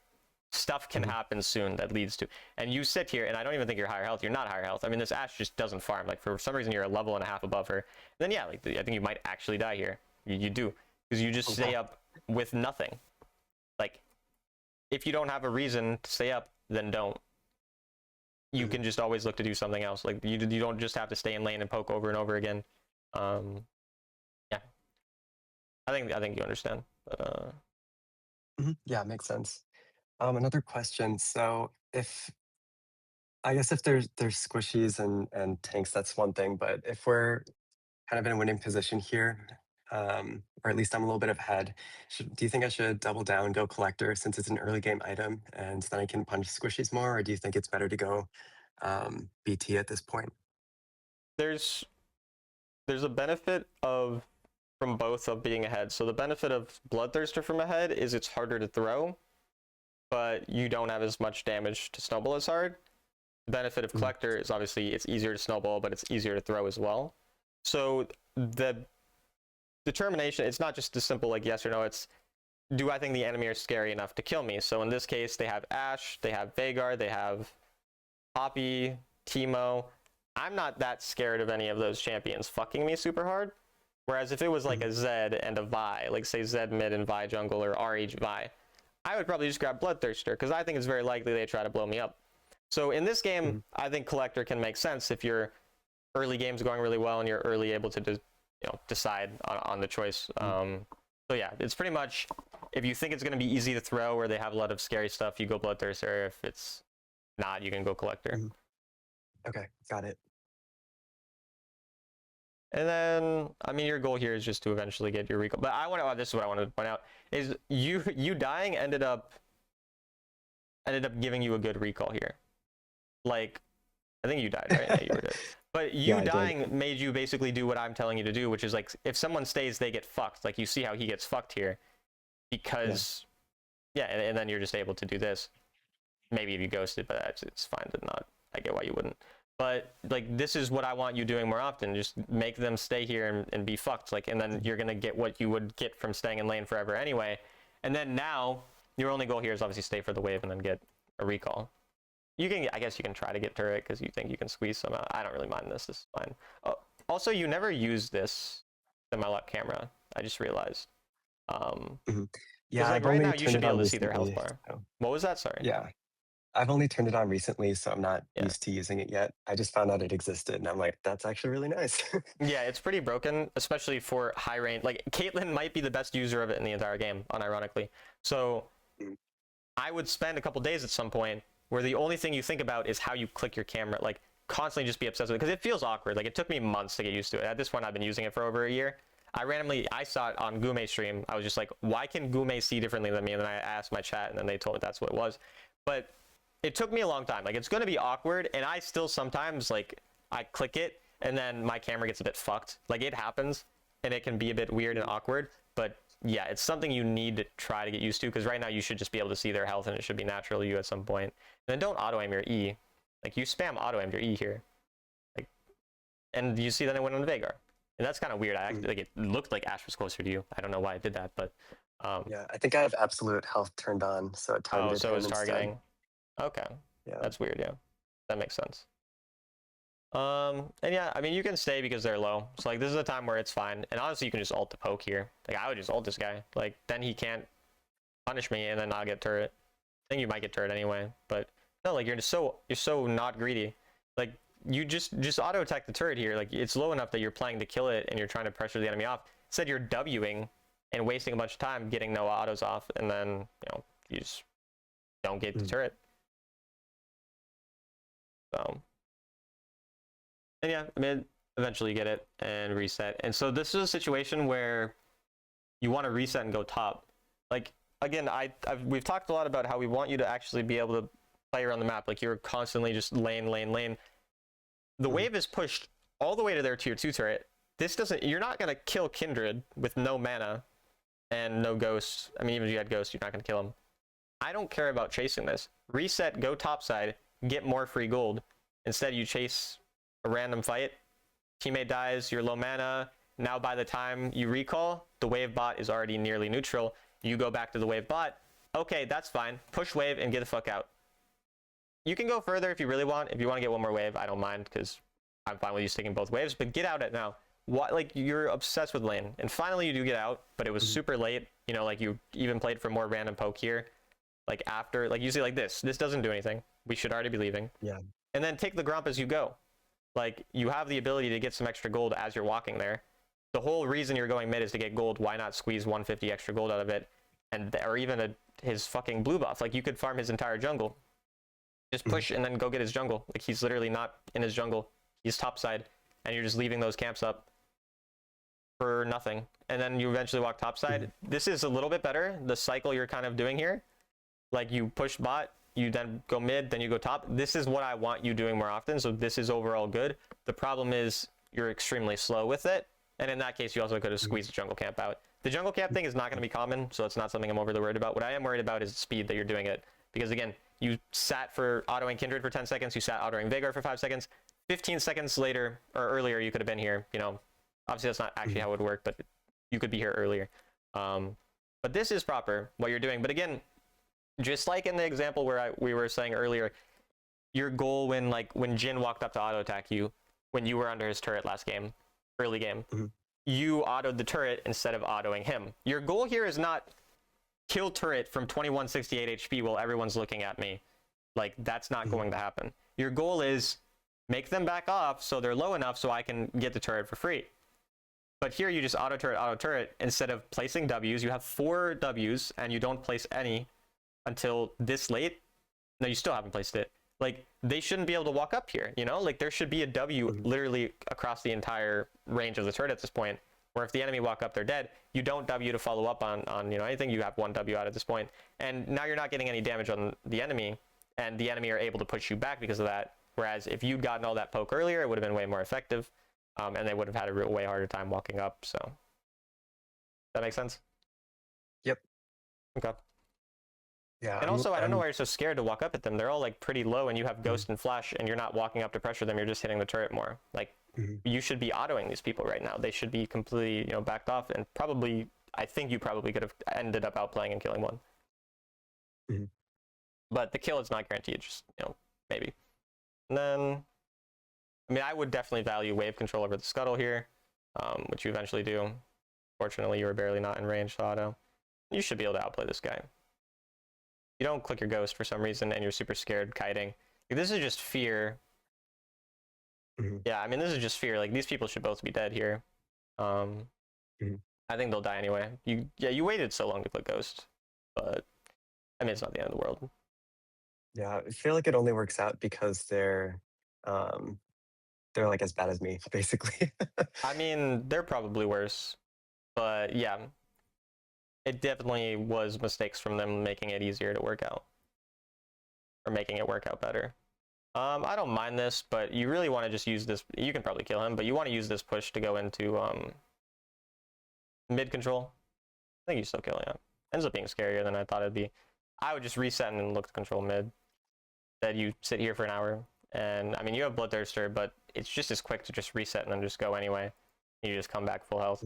stuff can happen soon that leads to, and you sit here, and I don't even think you're higher health. You're not higher health. I mean, this Ashe just doesn't farm. Like, for some reason, you're a level and a half above her. Then yeah, like, I think you might actually die here. You do, because you just stay up with nothing. Like, if you don't have a reason to stay up, then don't. You can just always look to do something else. Like, you don't just have to stay in lane and poke over and over again. Yeah, I think you understand. But Yeah, makes sense. Another question. So I guess if there's squishies and tanks, that's one thing. But if we're kind of in a winning position here, or at least I'm a little bit ahead, do you think I should double down, go collector, since it's an early game item, and then I can punch squishies more? Or do you think it's better to go BT at this point? there's a benefit from both of being ahead. So the benefit of Bloodthirster from ahead is it's harder to throw, but you don't have as much damage to snowball as hard. The benefit of Collector is obviously it's easier to snowball, but it's easier to throw as well. So the determination, it's not just a simple like yes or no, it's do I think the enemy are scary enough to kill me? So in this case, they have Ashe, they have Veigar, they have Poppy, Teemo. I'm not that scared of any of those champions fucking me super hard. Whereas if it was like a Zed and a Vi, like say Zed mid and Vi jungle, or RH Vi, I would probably just grab Bloodthirster, because I think it's very likely they try to blow me up. So in this game, I think Collector can make sense if your early game's going really well and you're early able to decide on the choice. So yeah, it's pretty much, if you think it's going to be easy to throw or they have a lot of scary stuff, you go Bloodthirster. If it's not, you can go Collector. Okay, got it. And then, I mean, your goal here is just to eventually get your recall. But this is what I wanted to point out, is you dying ended up giving you a good recall here. Like, I think you died, right? Yeah, you were dead. But you Yeah, dying made you basically do what I'm telling you to do, which is like, if someone stays, they get fucked. Like, you see how he gets fucked here. Because, and then you're just able to do this. Maybe if you ghosted, but it's fine to not. I get why you wouldn't. But like, this is what I want you doing more often. Just make them stay here and be fucked. Like, and then you're gonna get what you would get from staying in lane forever anyway. And then now your only goal here is obviously stay for the wave and then get a recall. You can, I guess you can try to get turret because you think you can squeeze some out. I don't really mind this. This is fine. Oh, also, you never use this semi-lock camera. I just realized. Yeah, like right now you should be able to see their health bar. So. What was that? Sorry. Yeah, I've only turned it on recently, so I'm not used to using it yet. I just found out it existed, and I'm like, that's actually really nice. Yeah, it's pretty broken, especially for high range. Like, Caitlyn might be the best user of it in the entire game, unironically. So I would spend a couple days at some point where the only thing you think about is how you click your camera, like constantly just be obsessed with it, because it feels awkward. Like, it took me months to get used to it. At this point, I've been using it for over a year. I saw it on Gume stream. I was just like, why can Gume see differently than me? And then I asked my chat, and then they told me that's what it was. But it took me a long time. Like, it's going to be awkward, and I still sometimes, like, I click it, and then my camera gets a bit fucked. Like, it happens, and it can be a bit weird and awkward, but yeah, it's something you need to try to get used to, because right now you should just be able to see their health, and it should be natural to you at some point. And then don't auto-aim your E. Like, you spam auto-aim your E here. Like, and you see that I went on the Veigar. And that's kind of weird. I actually, like, it looked like Ash was closer to you. I don't know why I did that, but... Yeah, I think I have absolute health turned on, so it targeted so him it's targeting. instead. Okay. Yeah. That's weird, yeah. That makes sense. And yeah, I mean, you can stay because they're low. So, like, this is a time where it's fine. And honestly, you can just ult the poke here. Like, I would just ult this guy. Like, then he can't punish me, and then I'll get turret. I think you might get turret anyway. But, no, like, you're so not greedy. Like, you just auto attack the turret here. Like, it's low enough that you're playing to kill it, and you're trying to pressure the enemy off. Instead, you're Wing and wasting a bunch of time getting no autos off, and then, you know, you just don't get the turret. So... And yeah, I mean, eventually get it and reset. And so this is a situation where you want to reset and go top. Like, again, we've talked a lot about how we want you to actually be able to play around the map. Like, you're constantly just lane. The wave is pushed all the way to their tier 2 turret. You're not going to kill Kindred with no mana and no ghost. I mean, even if you had ghost, you're not going to kill him. I don't care about chasing this. Reset, go topside, get more free gold. Instead, you chase a random fight, teammate dies, you're low mana. Now by the time you recall, the wave bot is already nearly neutral. You go back to the wave bot. Okay, that's fine. Push wave and get the fuck out. You can go further if you really want. If you want to get one more wave, I don't mind, because I'm fine with you sticking both waves, but get out at now. What, like, you're obsessed with lane. And finally you do get out, but it was super late. You know, like, you even played for more random poke here. Like, after, like, usually like this doesn't do anything. We should already be leaving. Yeah. And then take the grump as you go. Like, you have the ability to get some extra gold as you're walking there. The whole reason you're going mid is to get gold. Why not squeeze 150 extra gold out of it? Or even his fucking blue buff. Like, you could farm his entire jungle. Just push and then go get his jungle. Like, he's literally not in his jungle. He's topside. And you're just leaving those camps up for nothing. And then you eventually walk topside. This is a little bit better. The cycle you're kind of doing here. Like, you push bot, you then go mid, then you go top. This is what I want you doing more often, so this is overall good. The problem is you're extremely slow with it, and in that case, you also could have squeezed the jungle camp out. The jungle camp thing is not going to be common, so it's not something I'm overly worried about. What I am worried about is the speed that you're doing it, because again, you sat for autoing Kindred for 10 seconds, you sat autoing Veigar for 5 seconds, 15 seconds later, or earlier, you could have been here, you know. Obviously, that's not actually how it would work, but you could be here earlier. But this is proper, what you're doing. But again, just like in the example where we were saying earlier, your goal when Jin walked up to auto attack you, when you were under his turret last game, early game, you autoed the turret instead of autoing him. Your goal here is not kill turret from 2168 HP while everyone's looking at me. Like, that's not going to happen. Your goal is make them back off so they're low enough so I can get the turret for free. But here you just auto turret instead of placing Ws. You have 4 Ws and you don't place any until this late. No, you still haven't placed it. Like, they shouldn't be able to walk up here, you know? Like, there should be a W literally across the entire range of the turret at this point, where if the enemy walk up, they're dead. You don't W to follow up on you know, anything. You have 1 W out at this point. And now you're not getting any damage on the enemy, and the enemy are able to push you back because of that. Whereas if you'd gotten all that poke earlier, it would have been way more effective, and they would have had a way harder time walking up, so. That make sense? Yep. Okay. Yeah. And also, I don't know why you're so scared to walk up at them. They're all, like, pretty low, and you have Ghost and Flash, and you're not walking up to pressure them. You're just hitting the turret more. Like, you should be autoing these people right now. They should be completely, you know, backed off, and probably, I think you probably could have ended up outplaying and killing one. But the kill is not guaranteed, just, you know, maybe. And then, I mean, I would definitely value wave control over the scuttle here, which you eventually do. Fortunately, you were barely not in range to auto. You should be able to outplay this guy. You don't click your ghost for some reason and you're super scared kiting. Like, this is just fear. Yeah, I mean, this is just fear. Like, these people should both be dead here. I think they'll die anyway. You waited so long to click ghost, but I mean, it's not the end of the world. Yeah, I feel like it only works out because they're like as bad as me, basically. I mean, they're probably worse. But yeah, it definitely was mistakes from them making it easier to work out, or making it work out better. I don't mind this, but you really want to just use this. You can probably kill him, but you want to use this push to go into mid control. I think you still kill him. Ends up being scarier than I thought it'd be. I would just reset and look to control mid. That you sit here for an hour, and I mean you have Bloodthirster, but it's just as quick to just reset and then just go anyway. You just come back full health.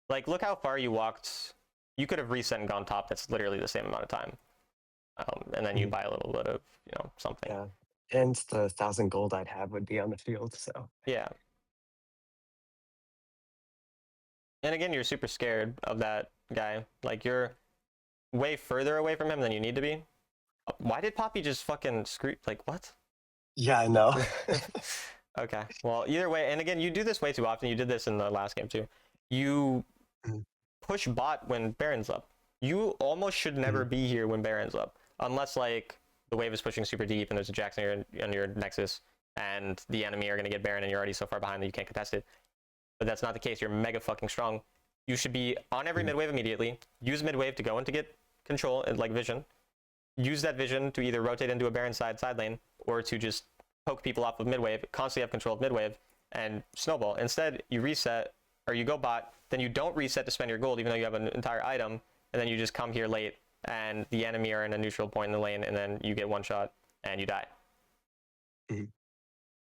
Like look how far you walked. You could have reset and gone top. That's literally the same amount of time. And then you buy a little bit of something. Yeah, and the 1,000 gold I'd have would be on the field. So Yeah. And again, you're super scared of that guy. Like you're way further away from him than you need to be. Why did Poppy just fucking screw? Like what? yeah, I know. Okay. Well, either way, and again, you do this way too often. You did this in the last game too. You push bot when Baron's up. You almost should never be here when Baron's up, unless like the wave is pushing super deep and there's a Jax on your Nexus, and the enemy are gonna get Baron and you're already so far behind that you can't contest it. But that's not the case. You're mega fucking strong. You should be on every mid wave immediately. Use mid wave to go in to get control and like vision. Use that vision to either rotate into a Baron side lane or to just poke people off of mid wave, constantly have control of mid wave, and snowball. Instead, you reset or you go bot, then you don't reset to spend your gold even though you have an entire item, and then you just come here late and the enemy are in a neutral point in the lane, and then you get one shot and you die.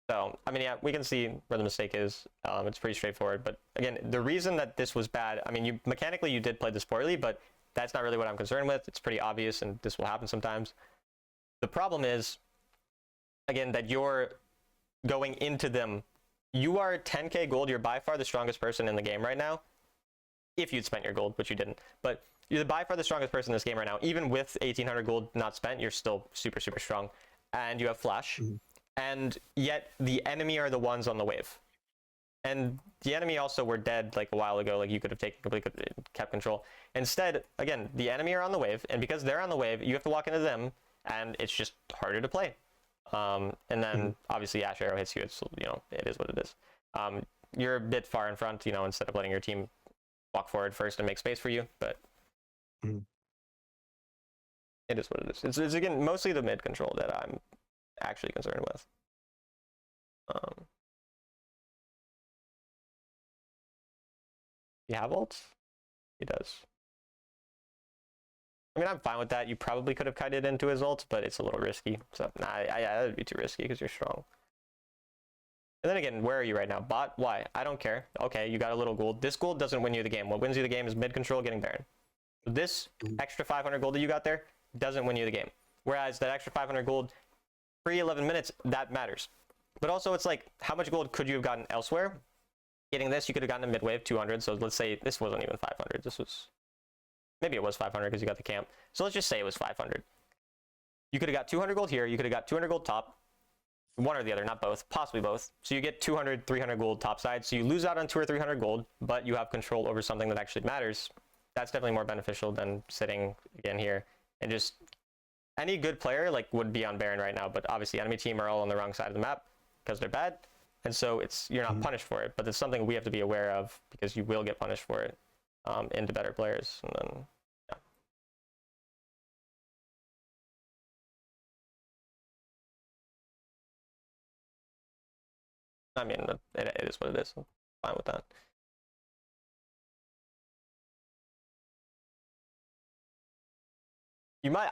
So, I mean, yeah, we can see where the mistake is. It's pretty straightforward. But again, the reason that this was bad, I mean, mechanically you did play this poorly, but that's not really what I'm concerned with. It's pretty obvious, and this will happen sometimes. The problem is, again, that you're going into them. You are 10k gold. You're by far the strongest person in the game right now. If you'd spent your gold, which you didn't. But you're by far the strongest person in this game right now. Even with 1,800 gold not spent, you're still super, super strong. And you have flash. And yet the enemy are the ones on the wave. And the enemy also were dead like a while ago. Like you could have kept control. Instead, again, the enemy are on the wave, and because they're on the wave, you have to walk into them, and it's just harder to play. And then obviously Ash Arrow hits you. It's it is what it is. You're a bit far in front, instead of letting your team walk forward first and make space for you. But it is what it is. It's again mostly the mid control that I'm actually concerned with. You have ults? He does. I mean, I'm fine with that. You probably could have kited into his ults, but it's a little risky. So, nah, that would be too risky because you're strong. And then again, where are you right now? Bot? Why? I don't care. Okay, you got a little gold. This gold doesn't win you the game. What wins you the game is mid control getting Baron. So this extra 500 gold that you got there doesn't win you the game. Whereas that extra 500 gold pre 11 minutes, that matters. But also, it's like, how much gold could you have gotten elsewhere? Getting this, you could have gotten a mid wave 200. So let's say this wasn't even 500. This was, maybe it was 500 because you got the camp. So let's just say it was 500. You could have got 200 gold here. You could have got 200 gold top. One or the other, not both, possibly both. So you get 200, 300 gold top side. So you lose out on 200 or 300 gold, but you have control over something that actually matters. That's definitely more beneficial than sitting again here. And just any good player like would be on Baron right now, but obviously enemy team are all on the wrong side of the map because they're bad. And so you're not punished for it, but it's something we have to be aware of because you will get punished for it into better players. And then, yeah. I mean, it is what it is. I'm fine with that.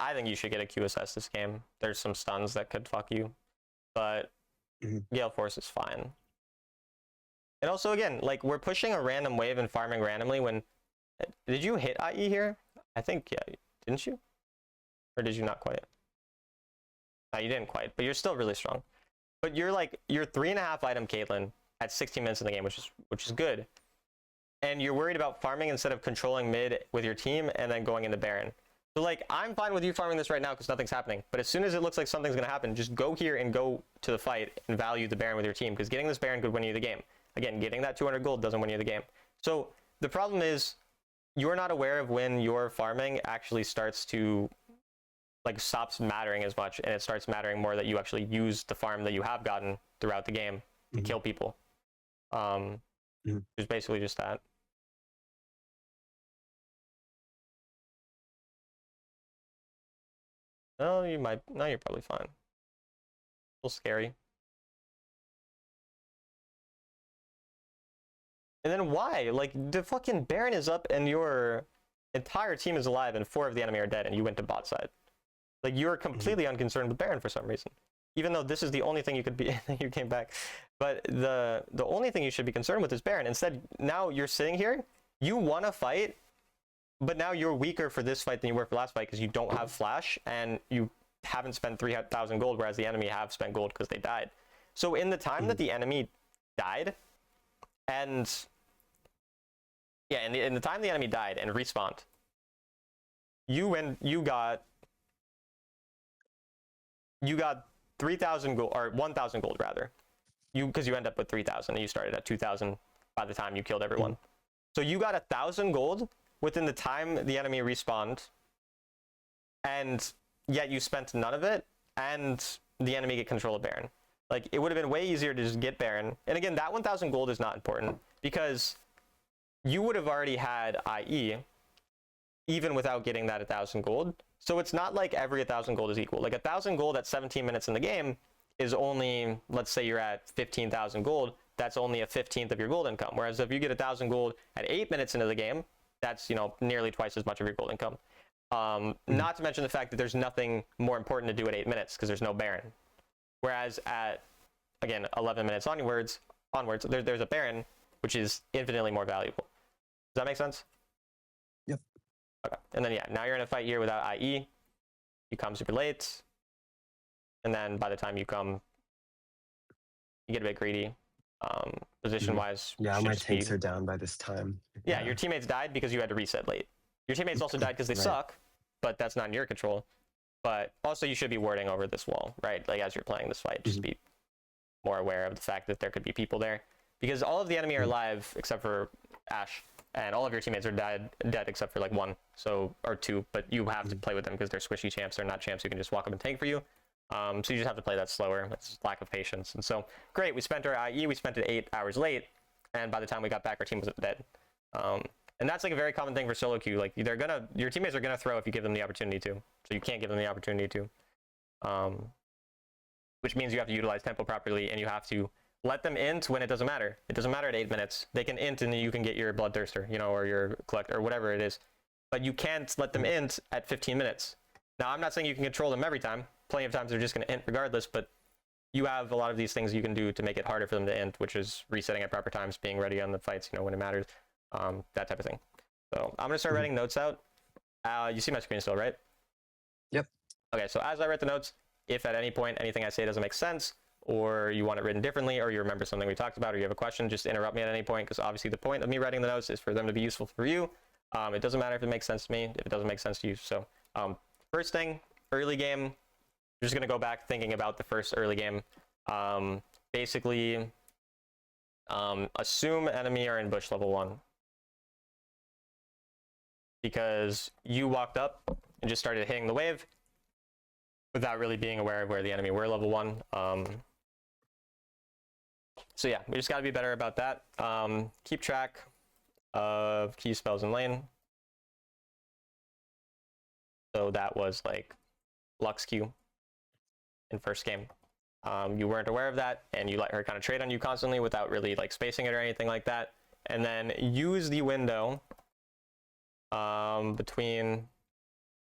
I think you should get a QSS this game. There's some stuns that could fuck you, but Gale Force is fine. And also, again, like, we're pushing a random wave and farming randomly when... Did you hit IE here? I think, yeah. Didn't you? Or did you not quite? No, you didn't quite, but you're still really strong. But you're 3.5 item Caitlyn at 16 minutes in the game, which is good. And you're worried about farming instead of controlling mid with your team and then going into Baron. So, like, I'm fine with you farming this right now because nothing's happening. But as soon as it looks like something's going to happen, just go here and go to the fight and value the Baron with your team, because getting this Baron could win you the game. Again, getting that 200 gold doesn't win you the game. So the problem is you're not aware of when your farming actually starts to, like, stops mattering as much, and it starts mattering more that you actually use the farm that you have gotten throughout the game to kill people. It's basically just that. No, you might. No, you're probably fine. A little scary. And then why? Like, the fucking Baron is up and your entire team is alive and 4 of the enemy are dead and you went to bot side. Like, you're completely unconcerned with Baron for some reason. Even though this is the only thing you could be, you came back. But the only thing you should be concerned with is Baron. Instead, now you're sitting here, you want to fight, but now you're weaker for this fight than you were for last fight because you don't have flash and you haven't spent 3,000 gold, whereas the enemy have spent gold because they died. So in the time that the enemy died, and yeah, in the time the enemy died and respawned, you got 3,000 gold, or 1,000 gold rather. Because you end up with 3,000 and you started at 2,000 by the time you killed everyone. So you got 1,000 gold within the time the enemy respawned, and yet you spent none of it, and the enemy get control of Baron. Like, it would have been way easier to just get Baron. And again, that 1,000 gold is not important because you would have already had IE even without getting that 1,000 gold. So it's not like every 1,000 gold is equal. Like 1,000 gold at 17 minutes in the game is only, let's say you're at 15,000 gold, that's only a 15th of your gold income. Whereas if you get 1,000 gold at 8 minutes into the game, that's, you know, nearly twice as much of your gold income. Not to mention the fact that there's nothing more important to do at 8 minutes because there's no Baron. Whereas at, again, 11 minutes onwards, there's a Baron, which is infinitely more valuable. Does that make sense? Yep. Okay. And then, yeah, now you're in a fight here without IE. You come super late. And then by the time you come, you get a bit greedy. Position-wise. Yeah, my tanks are down by this time. Yeah, your teammates died because you had to reset late. Your teammates also died because they suck, but that's not in your control. But also you should be warding over this wall, right? Like as you're playing this fight, just be more aware of the fact that there could be people there. Because all of the enemy are alive except for Ashe, and all of your teammates are dead except for like 1, so, or 2, but you have to play with them because they're squishy champs. They're not champs who can just walk up and tank for you. So you just have to play that slower. It's lack of patience. And so, great, we spent our IE, we spent it 8 hours late, and by the time we got back, our team was dead. And that's like a very common thing for solo queue. Like your teammates are gonna throw if you give them the opportunity to. So you can't give them the opportunity to. Which means you have to utilize tempo properly, and you have to let them int when it doesn't matter. It doesn't matter at 8 minutes. They can int and you can get your bloodthirster, you know, or your collect or whatever it is. But you can't let them int at 15 minutes. Now, I'm not saying you can control them every time. Plenty of times they're just going to int regardless, but you have a lot of these things you can do to make it harder for them to int, which is resetting at proper times, being ready on the fights, you know, when it matters, that type of thing. So I'm going to start writing notes out. You see my screen still, right? Yep. Okay, so as I write the notes, if at any point anything I say doesn't make sense, or you want it written differently, or you remember something we talked about, or you have a question, just interrupt me at any point, because obviously the point of me writing the notes is for them to be useful for you. It doesn't matter if it makes sense to me, if it doesn't make sense to you. So first thing, early game, I'm just going to go back thinking about the first early game. Basically, assume enemy are in bush level 1. Because you walked up and just started hitting the wave without really being aware of where the enemy were level 1. So yeah, we just got to be better about that. Keep track of key spells in lane. So that was like Lux Q in first game. You weren't aware of that, and you let her kind of trade on you constantly without really like spacing it or anything like that. And then use the window between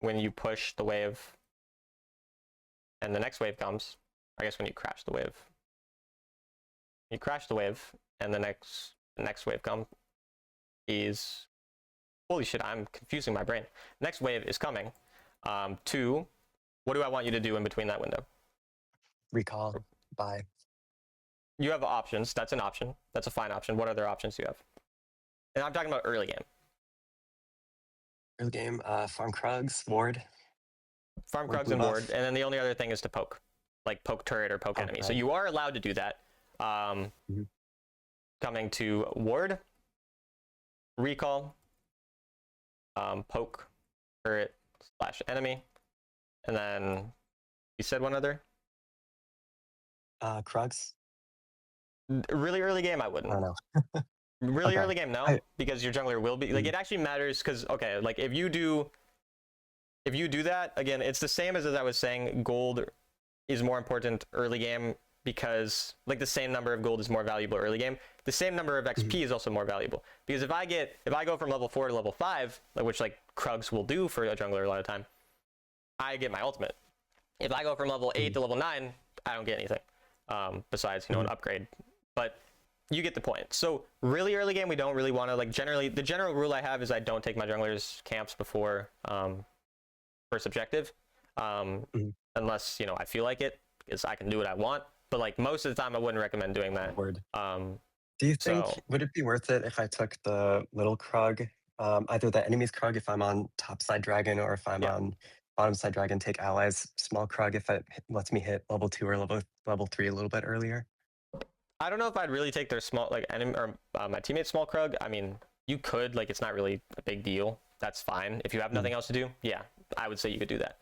when you push the wave and the next wave comes. I guess when you crash the wave. You crash the wave, and the next wave comes. Is holy shit! I'm confusing my brain. Next wave is coming. To what do I want you to do in between that window? Recall. Buy. You have options. That's an option. That's a fine option. What other options do you have? And I'm talking about early game. Early game. Farm Krugs. Ward. Farm Krugs and ward, and then the only other thing is to poke, like poke turret or poke enemy. So you are allowed to do that. Coming to ward, recall, poke, turret / enemy, and then you said one other. Krugs. Really early game, I wouldn't. I don't know. Really early game, no, because your jungler will be like it actually matters because okay, like if you do if you do that, again, it's the same as I was saying, gold is more important early game because like the same number of gold is more valuable early game. The same number of XP is also more valuable because if I go from level 4 to level 5, which like Krugs will do for a jungler a lot of time, I get my ultimate. If I go from level 8 to level 9, I don't get anything besides, you know, an upgrade. But you get the point. So really early game, we don't really want to, like, generally, the general rule I have is I don't take my junglers camps before first objective, unless, you know, I feel like it, because I can do what I want. But like most of the time, I wouldn't recommend doing that. Word. Do you think, would it be worth it if I took the little Krug, either the enemy's Krug if I'm on top side dragon, or if I'm on bottom side dragon, take allies, small Krug if it lets me hit level 2 or level 3 a little bit earlier? I don't know if I'd really take their small, like, enemy or my teammate's small Krug. I mean, you could, like, it's not really a big deal. That's fine. If you have nothing else to do, yeah, I would say you could do that.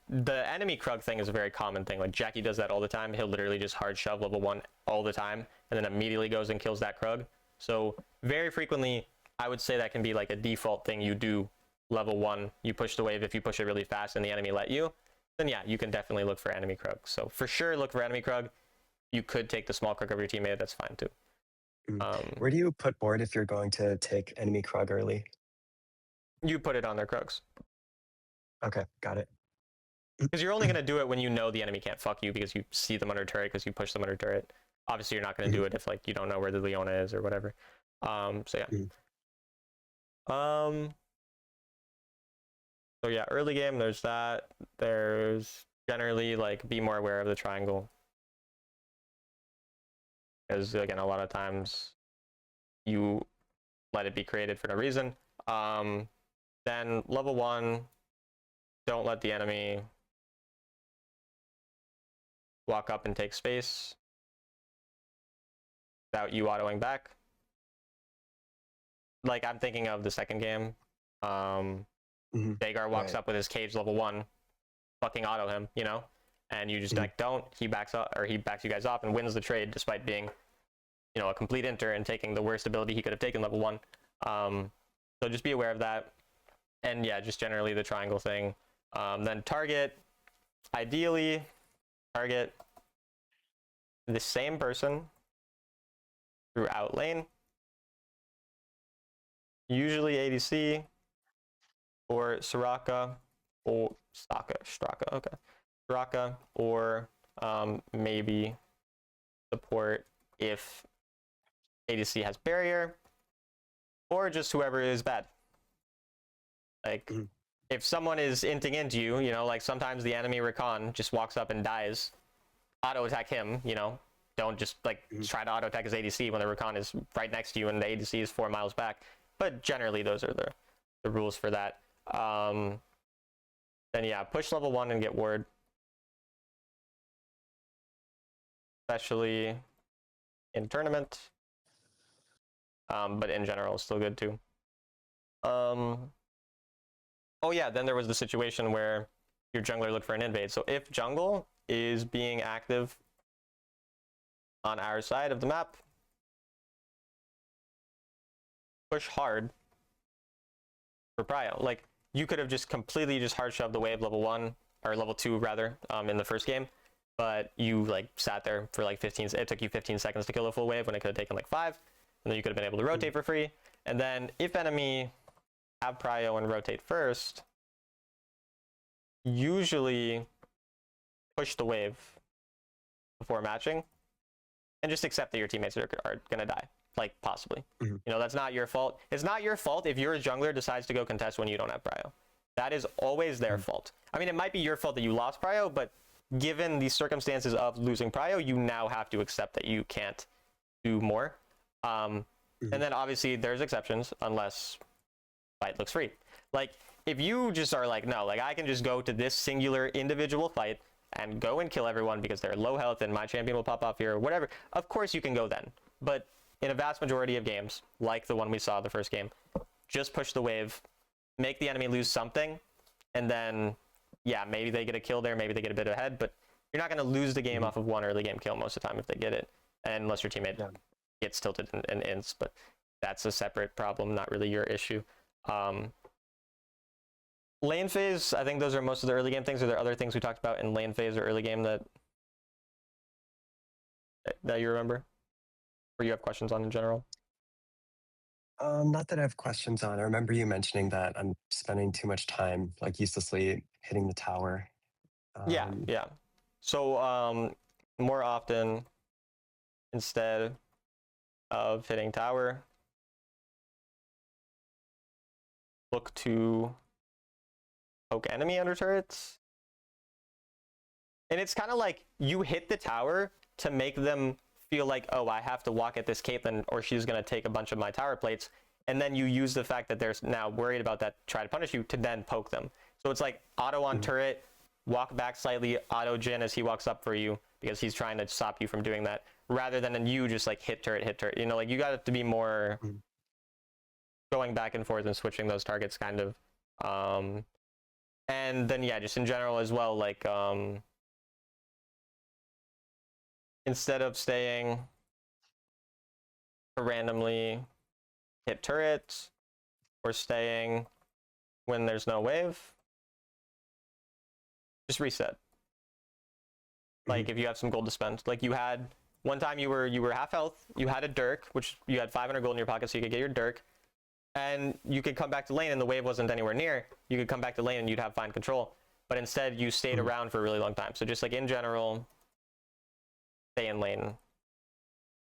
The enemy Krug thing is a very common thing. Like, Jackie does that all the time. He'll literally just hard shove level 1 all the time, and then immediately goes and kills that Krug. So very frequently, I would say that can be like a default thing you do level 1. You push the wave. If you push it really fast and the enemy let you, then yeah, you can definitely look for enemy Krug. So for sure, look for enemy Krug. You could take the small Krug of your teammate. That's fine too. Where do you put board if you're going to take enemy Krug early? You put it on their Krugs. Okay, got it. Because you're only going to do it when you know the enemy can't fuck you because you see them under turret because you push them under turret. Obviously, you're not going to do it if like you don't know where the Leona is or whatever. So yeah. So yeah, early game, there's that. There's generally like be more aware of the triangle. Because again, a lot of times you let it be created for no reason. Then level 1, don't let the enemy walk up and take space without you autoing back. Like I'm thinking of the second game. Vagar walks up with his cage level 1, fucking auto him, you know? And you just like don't, he backs up, or he backs you guys off and wins the trade despite being, you know, a complete inter and taking the worst ability he could have taken level 1. So just be aware of that. And yeah, just generally the triangle thing. Then target, ideally target the same person throughout lane. Usually ADC or Soraka or Straka, okay. Straka or maybe support if ADC has barrier, or just whoever is bad. Like, if someone is inting into you, you know, like sometimes the enemy Rakan just walks up and dies, auto attack him, you know, don't just like try to auto attack his ADC when the Rakan is right next to you and the ADC is 4 miles back. But generally those are the rules for that. Then yeah, push level 1 and get ward. Especially in tournament. But in general, it's still good too. Oh yeah, then there was the situation where your jungler looked for an invade. So if jungle is being active on our side of the map, push hard for prio. Like you could have just completely just hard shoved the wave level 1 or level 2 rather in the first game, but you like sat there for like 15. It took you 15 seconds to kill a full wave when it could have taken like 5, and then you could have been able to rotate for free. And then if enemy have prio and rotate first, usually push the wave before matching and just accept that your teammates are going to die, like possibly. You know, that's not your fault. It's not your fault if your jungler decides to go contest when you don't have prio. That is always their fault. I mean, it might be your fault that you lost prio, but given the circumstances of losing prio, you now have to accept that you can't do more. And then obviously there's exceptions unless fight looks free. Like if you just are like, no, like I can just go to this singular individual fight and go and kill everyone because they're low health and my champion will pop off here or whatever, of course you can go then. But in a vast majority of games, like the one we saw the first game, just push the wave, make the enemy lose something, and then yeah, maybe they get a kill there, maybe they get a bit ahead, but you're not going to lose the game off of one early game kill most of the time if they get it, and unless your teammate gets tilted and ints, but that's a separate problem, not really your issue. Lane phase, I think those are most of the early game things. Are there other things we talked about in lane phase or early game that you remember? Or you have questions on in general? Not that I have questions on. I remember you mentioning that I'm spending too much time, like uselessly hitting the tower. Yeah, Um, yeah. So more often, instead of hitting tower, look to poke enemy under turrets. And it's kind of like you hit the tower to make them feel like, oh, I have to walk at this Caitlyn or she's going to take a bunch of my tower plates. And then you use the fact that they're now worried about that, try to punish you, to then poke them. So it's like auto on turret, walk back slightly, auto Jin as he walks up for you because he's trying to stop you from doing that, rather than you just like hit turret, hit turret. You know, like you got to be more going back and forth and switching those targets kind of. And then, yeah, just in general as well, like instead of staying to randomly hit turrets or staying when there's no wave, just reset. Like if you have some gold to spend, like you had one time you were half health, you had a dirk, which you had 500 gold in your pocket, so you could get your dirk, and you could come back to lane and the wave wasn't anywhere near. You could come back to lane and you'd have fine control, but instead you stayed around for a really long time. So just like in general, stay in lane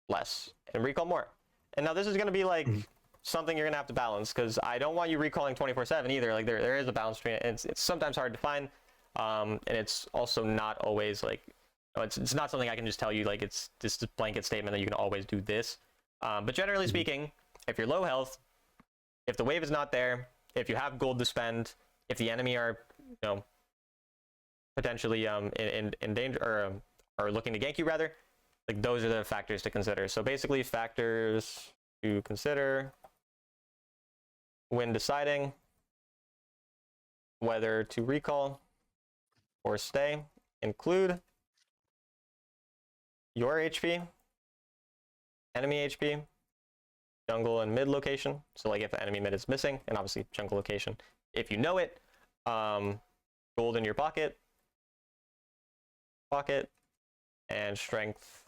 less and recall more. And now this is going to be like something you're going to have to balance, because I don't want you recalling 24/7 either. Like there is a balance between it. It's sometimes hard to find, and it's also not always like, it's not something I can just tell you like it's just a blanket statement that you can always do this. But generally speaking, if you're low health, if the wave is not there, if you have gold to spend, if the enemy are, you know, potentially in danger or are looking to gank you rather, like those are the factors to consider. So basically factors to consider when deciding whether to recall or stay include your HP, enemy HP, jungle and mid location. So like if the enemy mid is missing, and obviously jungle location, if you know it, gold in your pocket, and strength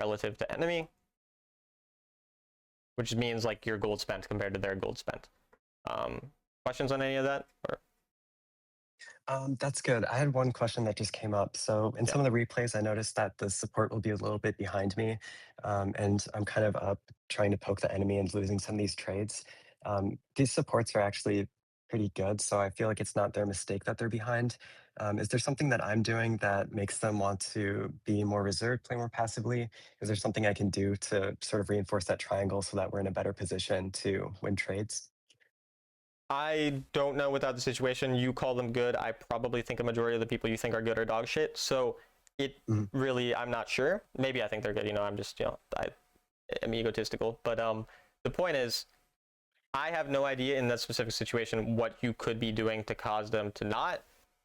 relative to enemy, which means like your gold spent compared to their gold spent. Questions on any of that? Or? That's good. I had one question that just came up. So in some of the replays, I noticed that the support will be a little bit behind me, and I'm kind of up trying to poke the enemy and losing some of these trades. These supports are actually pretty good, so I feel like it's not their mistake that they're behind. Is there something that I'm doing that makes them want to be more reserved, play more passively? Is there something I can do to sort of reinforce that triangle so that we're in a better position to win trades? I don't know without the situation. You call them good. I probably think a majority of the people you think are good are dog shit. So it really, I'm not sure. Maybe I think they're good. You know, I'm just, I'm egotistical. But the point is, I have no idea in that specific situation what you could be doing to cause them to not.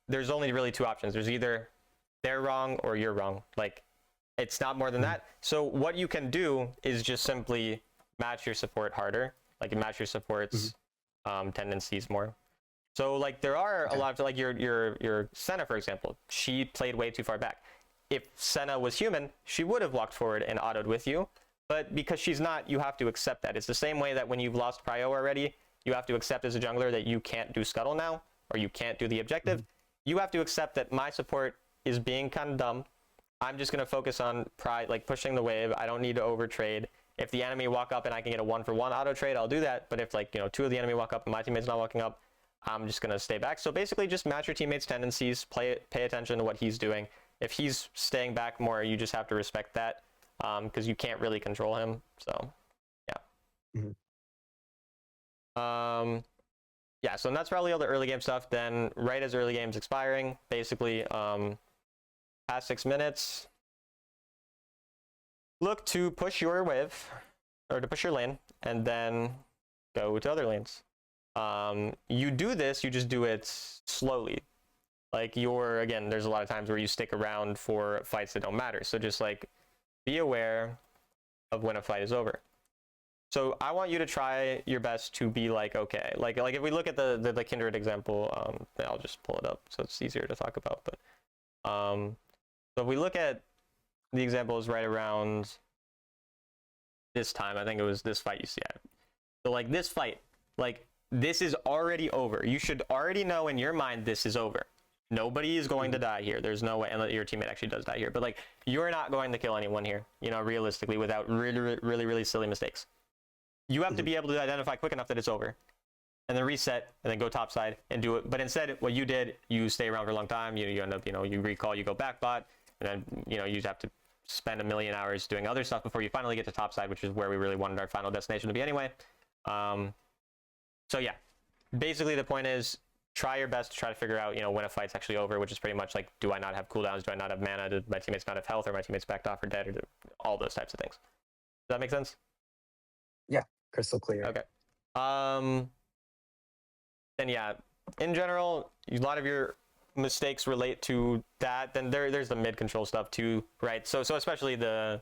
There's only really two options. There's either they're wrong or you're wrong. Like, it's not more than that. So what you can do is just simply match your support harder. Like match your support's tendencies more. So like there are a lot of, like your Senna, for example, she played way too far back. If Senna was human, she would have walked forward and autoed with you. But because she's not, you have to accept that. It's the same way that when you've lost prio already, you have to accept as a jungler that you can't do scuttle now, or you can't do the objective. You have to accept that my support is being kind of dumb. I'm just going to focus on like pushing the wave. I don't need to overtrade. If the enemy walk up and I can get a 1-for-1 auto trade, I'll do that. But if like, two of the enemy walk up and my teammate's not walking up, I'm just going to stay back. So basically just match your teammate's tendencies, pay attention to what he's doing. If he's staying back more, you just have to respect that, because you can't really control him. So yeah. Yeah, so that's probably all the early game stuff. Then right as early game's expiring, basically past 6 minutes, look to push your wave, or to push your lane, and then go to other lanes. You do this, you just do it slowly. Like again, there's a lot of times where you stick around for fights that don't matter. So just like be aware of when a fight is over. So I want you to try your best to be like, okay, like if we look at the Kindred example, I'll just pull it up so it's easier to talk about. But so if we look at the examples right around this time, I think it was this fight you see. So like this fight, like this is already over. You should already know in your mind this is over. Nobody is going to die here. There's no way, unless your teammate actually does die here. But like you're not going to kill anyone here, you know, realistically, without really silly mistakes. You have to be able to identify quick enough that it's over, and then reset, and then go topside and do it. But instead, what you did, you stay around for a long time. You end up, you know, you recall, you go back bot, and then, you know, you have to spend a million hours doing other stuff before you finally get to topside, which is where we really wanted our final destination to be anyway. So yeah, basically the point is try your best to try to figure out, you know, when a fight's actually over, which is pretty much like, do I not have cooldowns? Do I not have mana? Do my teammates not have health? Or my teammates backed off or dead? Or all those types of things. Does that make sense? Yeah, crystal clear. Okay. Then yeah, in general, a lot of your mistakes relate to that. Then there's the mid control stuff too, right? So especially the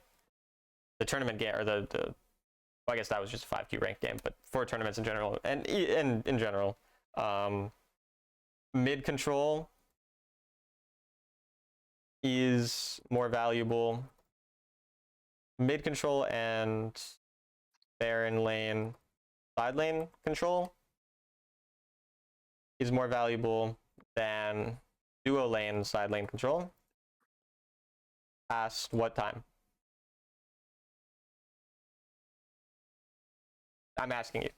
tournament game, or the well, I guess that was just a 5Q ranked game, but for tournaments in general, and in general, mid control is more valuable. Mid control and Baron lane, side lane control is more valuable than duo lane, side lane control. Past what time? I'm asking you.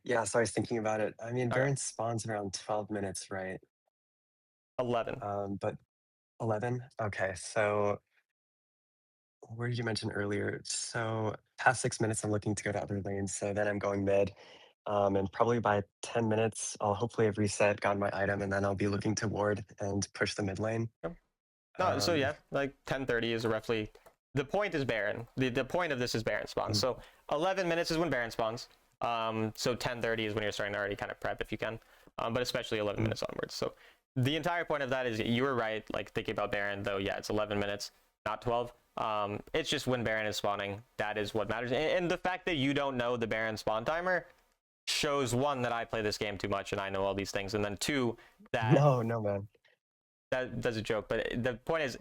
Yeah, so I was thinking about it. I mean, Okay. Baron spawns around 12 minutes, right? 11. But 11? Okay, so where did you mention earlier? So past 6 minutes, I'm looking to go to other lanes. So then I'm going mid. And probably by 10 minutes, I'll hopefully have reset, gotten my item, and then I'll be looking to ward and push the mid lane. Yep. No, so yeah, like 10:30 is roughly, the point is Baron. The point of this is Baron spawns. So 11 minutes is when Baron spawns. So 10:30 is when you're starting to already kind of prep if you can, but especially 11 minutes onwards. So the entire point of that is you were right, like thinking about Baron, though, yeah, it's 11 minutes, not 12. It's just when Baron is spawning, that is what matters. And the fact that you don't know the Baron spawn timer shows, one, that I play this game too much and I know all these things, and then two, that No, man. that's a joke, but the point is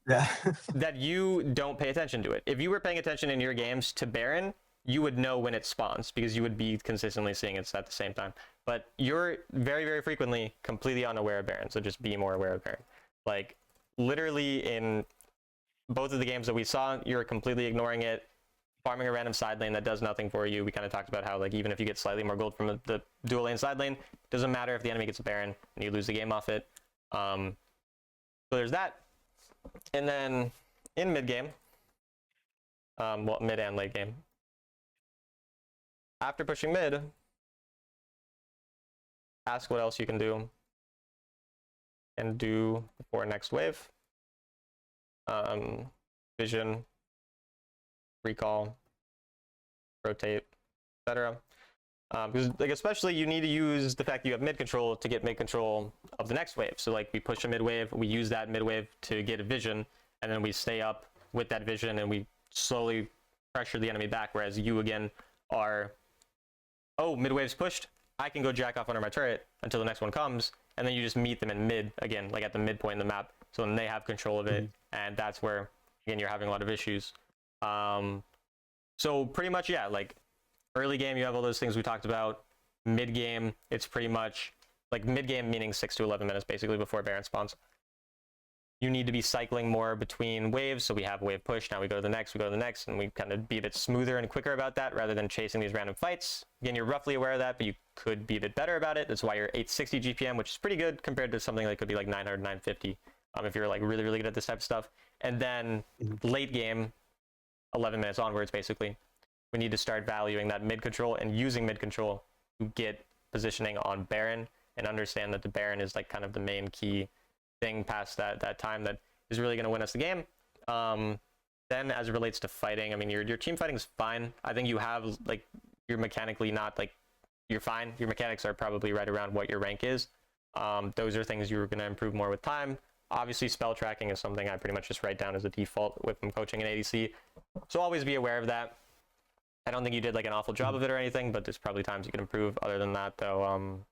Yeah. that you don't pay attention to it. If you were paying attention in your games to Baron, you would know when it spawns because you would be consistently seeing it at the same time. But you're very frequently completely unaware of Baron, so just be more aware of Baron. Like literally in both of the games that we saw, you're completely ignoring it, farming a random side lane that does nothing for you. We kind of talked about how, like, even if you get slightly more gold from the dual lane side lane, doesn't matter if the enemy gets a Baron and you lose the game off it. So there's that. And then in mid game, well, mid and late game, after pushing mid, ask what else you can do and do before next wave. Vision, recall, rotate, etc. Because like especially you need to use the fact that you have mid control to get mid control of the next wave. So like we push a mid wave, we use that mid wave to get a vision, and then we stay up with that vision and we slowly pressure the enemy back. Whereas you again are, oh, mid wave's pushed, I can go jack off under my turret until the next one comes, and then you just meet them in mid again, like at the midpoint in the map. So then they have control of it, and that's where again you're having a lot of issues. So pretty much, yeah, like early game, you have all those things we talked about. Mid game, it's pretty much like mid game, meaning 6 to 11 minutes basically before Baron spawns. You need to be cycling more between waves. So we have wave push. Now we go to the next, and we kind of be a bit smoother and quicker about that rather than chasing these random fights. Again, you're roughly aware of that, but you could be a bit better about it. That's why you're 860 GPM, which is pretty good compared to something that could be like 900, 950 if you're like really good at this type of stuff. And then late game, 11 minutes onwards, basically, we need to start valuing that mid control and using mid control to get positioning on Baron and understand that the Baron is like kind of the main key thing past that time that is really going to win us the game. Then as it relates to fighting, I mean, your team fighting is fine. I think you have like, you're mechanically not like, you're fine. Your mechanics are probably right around what your rank is. Those are things you're going to improve more with time. Obviously, spell tracking is something I pretty much just write down as a default with coaching in ADC. So always be aware of that. I don't think you did like an awful job Mhm. of it or anything, but there's probably times you can improve. Other than that, though,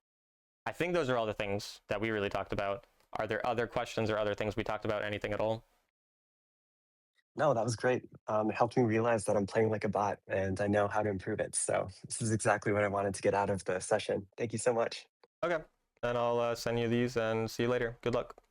I think those are all the things that we really talked about. Are there other questions or other things we talked about? Anything at all? No, that was great. It helped me realize that I'm playing like a bot and I know how to improve it. So this is exactly what I wanted to get out of the session. Thank you so much. Okay, then I'll send you these and see you later. Good luck.